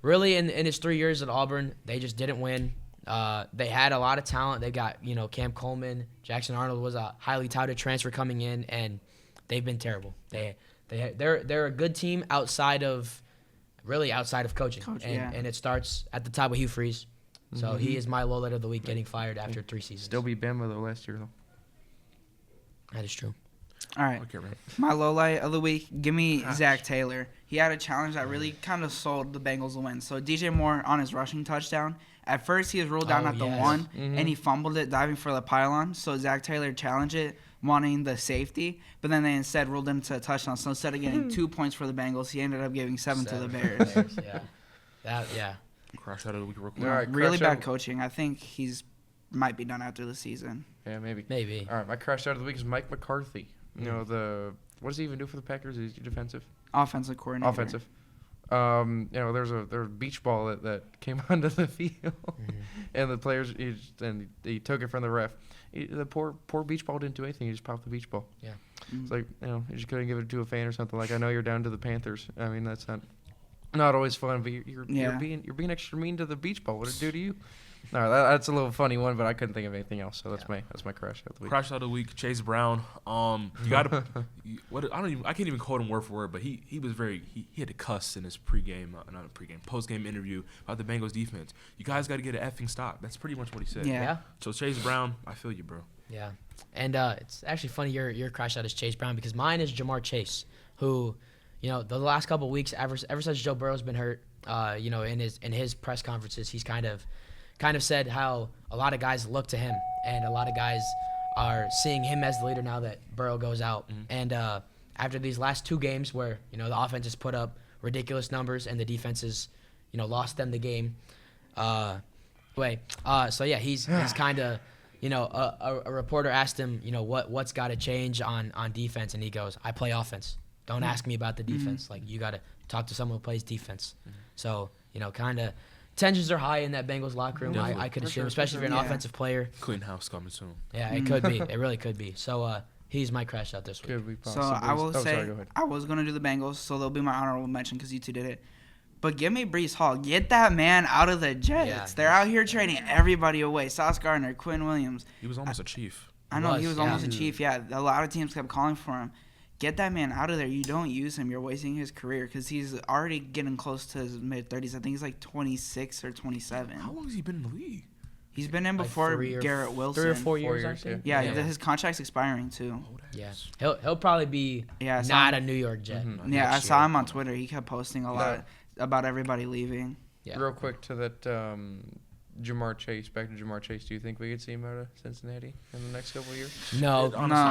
[SPEAKER 1] really in his 3 years at Auburn, they just didn't win. They had a lot of talent. They got Cam Coleman, Jackson Arnold was a highly touted transfer coming in, and they've been terrible. They're a good team outside of coaching,
[SPEAKER 3] yeah.
[SPEAKER 1] and it starts at the top with Hugh Freeze. So he is my low light of the week, getting fired after 3 seasons.
[SPEAKER 4] Still beat Bama though last year though.
[SPEAKER 1] That is true.
[SPEAKER 3] All right.
[SPEAKER 2] Okay, man.
[SPEAKER 3] My low light of the week, give me Zach Taylor. He had a challenge that really kind of sold the Bengals a win. So DJ Moore on his rushing touchdown. At first, he was ruled down
[SPEAKER 1] Oh,
[SPEAKER 3] at the
[SPEAKER 1] yes.
[SPEAKER 3] 1, and he fumbled it diving for the pylon. So Zach Taylor challenged it, wanting the safety, but then they instead ruled him to a touchdown. So instead of getting 2 points for the Bengals, he ended up giving 7 to the Bears.
[SPEAKER 1] Yeah.
[SPEAKER 2] Crash out of the week real quick.
[SPEAKER 4] All right,
[SPEAKER 3] Really
[SPEAKER 4] crash
[SPEAKER 3] bad
[SPEAKER 4] out-
[SPEAKER 3] coaching. I think might be done after the season.
[SPEAKER 4] Yeah, maybe.
[SPEAKER 1] Maybe.
[SPEAKER 4] All right, my crash out of the week is Mike McCarthy. You know what does he even do for the Packers? Is he defensive?
[SPEAKER 3] Offensive coordinator.
[SPEAKER 4] Offensive. There's a beach ball that came onto the field, and the players he took it from the ref. The poor beach ball didn't do anything. He just popped the beach ball.
[SPEAKER 1] Yeah.
[SPEAKER 4] It's like you just couldn't give it to a fan or something. Like I know you're down to the Panthers. I mean that's not always fun, but you're being extra mean to the beach ball. What did it do to you? No, that's a little funny one, but I couldn't think of anything else. So that's my crash out of the week.
[SPEAKER 2] Crash out of the week, Chase Brown. You got to I can't even quote him word for word, but he was he had to cuss in his post game interview about the Bengals defense. You guys got to get an effing stop. That's pretty much what he said.
[SPEAKER 3] Yeah.
[SPEAKER 2] So Chase Brown, I feel you, bro.
[SPEAKER 1] Yeah. And it's actually funny your crash out is Chase Brown because mine is Jamar Chase, who, the last couple of weeks ever since Joe Burrow's been hurt, in his press conferences, he's kind of said how a lot of guys look to him and a lot of guys are seeing him as the leader now that Burrow goes out. And after these last 2 games where, the offense has put up ridiculous numbers and the defenses, lost them the game. So yeah, he's kind of, a reporter asked him, what's got to change on defense, and he goes, I play offense. Don't ask me about the defense. Like, you got to talk to someone who plays defense. So, kind of tensions are high in that Bengals locker room. I could assume, especially if you're an offensive player.
[SPEAKER 2] Clean house coming soon.
[SPEAKER 1] Yeah, it could be. It really could be. So he's my crash out this week.
[SPEAKER 4] Could we
[SPEAKER 3] So
[SPEAKER 4] possibly?
[SPEAKER 3] I will say
[SPEAKER 4] sorry, go ahead.
[SPEAKER 3] I was gonna do the Bengals, so they'll be my honorable mention because you two did it. But give me Brees Hall. Get that man out of the Jets.
[SPEAKER 1] Yeah,
[SPEAKER 3] They're out here trading everybody away. Sauce Gardner, Quinn Williams.
[SPEAKER 2] He was almost a Chief.
[SPEAKER 3] I know he was
[SPEAKER 1] yeah.
[SPEAKER 3] almost a Chief. Yeah, a lot of teams kept calling for him. Get that man out of there. You don't use him. You're wasting his career because he's already getting close to his mid-30s. I think he's like 26 or 27.
[SPEAKER 2] How long has he been in the league?
[SPEAKER 3] He's been in
[SPEAKER 1] Like
[SPEAKER 3] before
[SPEAKER 1] 3 or
[SPEAKER 3] Garrett Wilson.
[SPEAKER 1] 3 or 4
[SPEAKER 4] 4
[SPEAKER 1] years, I
[SPEAKER 4] years,
[SPEAKER 1] think.
[SPEAKER 3] Yeah,
[SPEAKER 1] yeah.
[SPEAKER 3] his contract's expiring too.
[SPEAKER 2] Old
[SPEAKER 1] Yeah.
[SPEAKER 2] ass.
[SPEAKER 1] He'll probably be
[SPEAKER 3] Yeah, I saw
[SPEAKER 1] not
[SPEAKER 3] him-
[SPEAKER 1] a New York Jet.
[SPEAKER 3] Yeah, I
[SPEAKER 1] next
[SPEAKER 3] saw
[SPEAKER 1] year.
[SPEAKER 3] him on Twitter. He kept posting a lot about everybody leaving.
[SPEAKER 1] Yeah.
[SPEAKER 4] Real quick to that Jamar Chase. Back to Jamar Chase. Do you think we could see him out of Cincinnati in the next couple of years?
[SPEAKER 1] No,
[SPEAKER 2] Honestly,
[SPEAKER 3] No.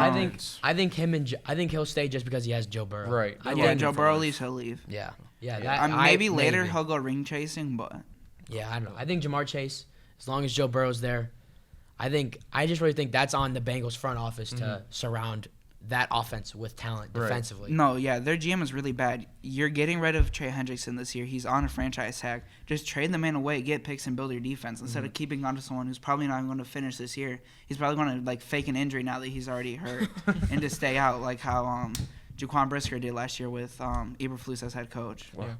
[SPEAKER 1] I think I think he'll stay just because he has Joe Burrow.
[SPEAKER 4] Right.
[SPEAKER 1] I
[SPEAKER 3] Yeah,
[SPEAKER 1] think,
[SPEAKER 3] Joe
[SPEAKER 2] for
[SPEAKER 3] Burrow
[SPEAKER 2] life.
[SPEAKER 3] leaves, he'll leave.
[SPEAKER 1] yeah.
[SPEAKER 3] Maybe later
[SPEAKER 1] maybe.
[SPEAKER 3] he'll go ring chasing, but
[SPEAKER 1] Yeah, I don't know. I think Jamar Chase, as long as Joe Burrow's there, I just really think that's on the Bengals front office to surround that offense with talent
[SPEAKER 4] Right.
[SPEAKER 1] defensively.
[SPEAKER 3] no, yeah, their GM is really bad. You're getting rid of Trey Hendrickson this year. He's on a franchise tag. Just trade the man away, get picks, and build your defense instead of keeping on to someone who's probably not even going to finish this year. He's probably going to fake an injury now that he's already hurt and just stay out, like how Jaquan Brisker did last year with Eberflus as head coach.
[SPEAKER 4] Yeah.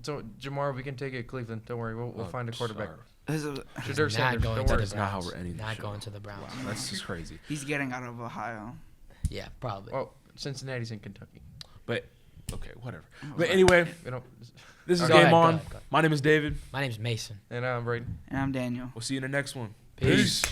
[SPEAKER 4] So Jamar, we can take it Cleveland. Don't worry, we'll find a quarterback. Shadur
[SPEAKER 1] Not
[SPEAKER 4] Sanders.
[SPEAKER 1] going
[SPEAKER 4] Don't
[SPEAKER 1] to
[SPEAKER 4] worry.
[SPEAKER 1] the
[SPEAKER 2] That's not how
[SPEAKER 1] Browns.
[SPEAKER 2] we're ending the
[SPEAKER 1] Not
[SPEAKER 2] show.
[SPEAKER 1] going to the Browns.
[SPEAKER 2] That's just crazy.
[SPEAKER 3] He's getting out of Ohio.
[SPEAKER 1] Yeah, probably.
[SPEAKER 4] Well, Cincinnati's in Kentucky.
[SPEAKER 2] But okay, whatever. But anyway,
[SPEAKER 4] We don't.
[SPEAKER 2] this is
[SPEAKER 1] Go
[SPEAKER 2] Game
[SPEAKER 1] ahead, go
[SPEAKER 2] On.
[SPEAKER 1] ahead, go ahead.
[SPEAKER 2] My name is David.
[SPEAKER 1] My name's Mason.
[SPEAKER 4] And I'm Braden.
[SPEAKER 3] And I'm Daniel.
[SPEAKER 2] We'll see you in the next one.
[SPEAKER 1] Peace.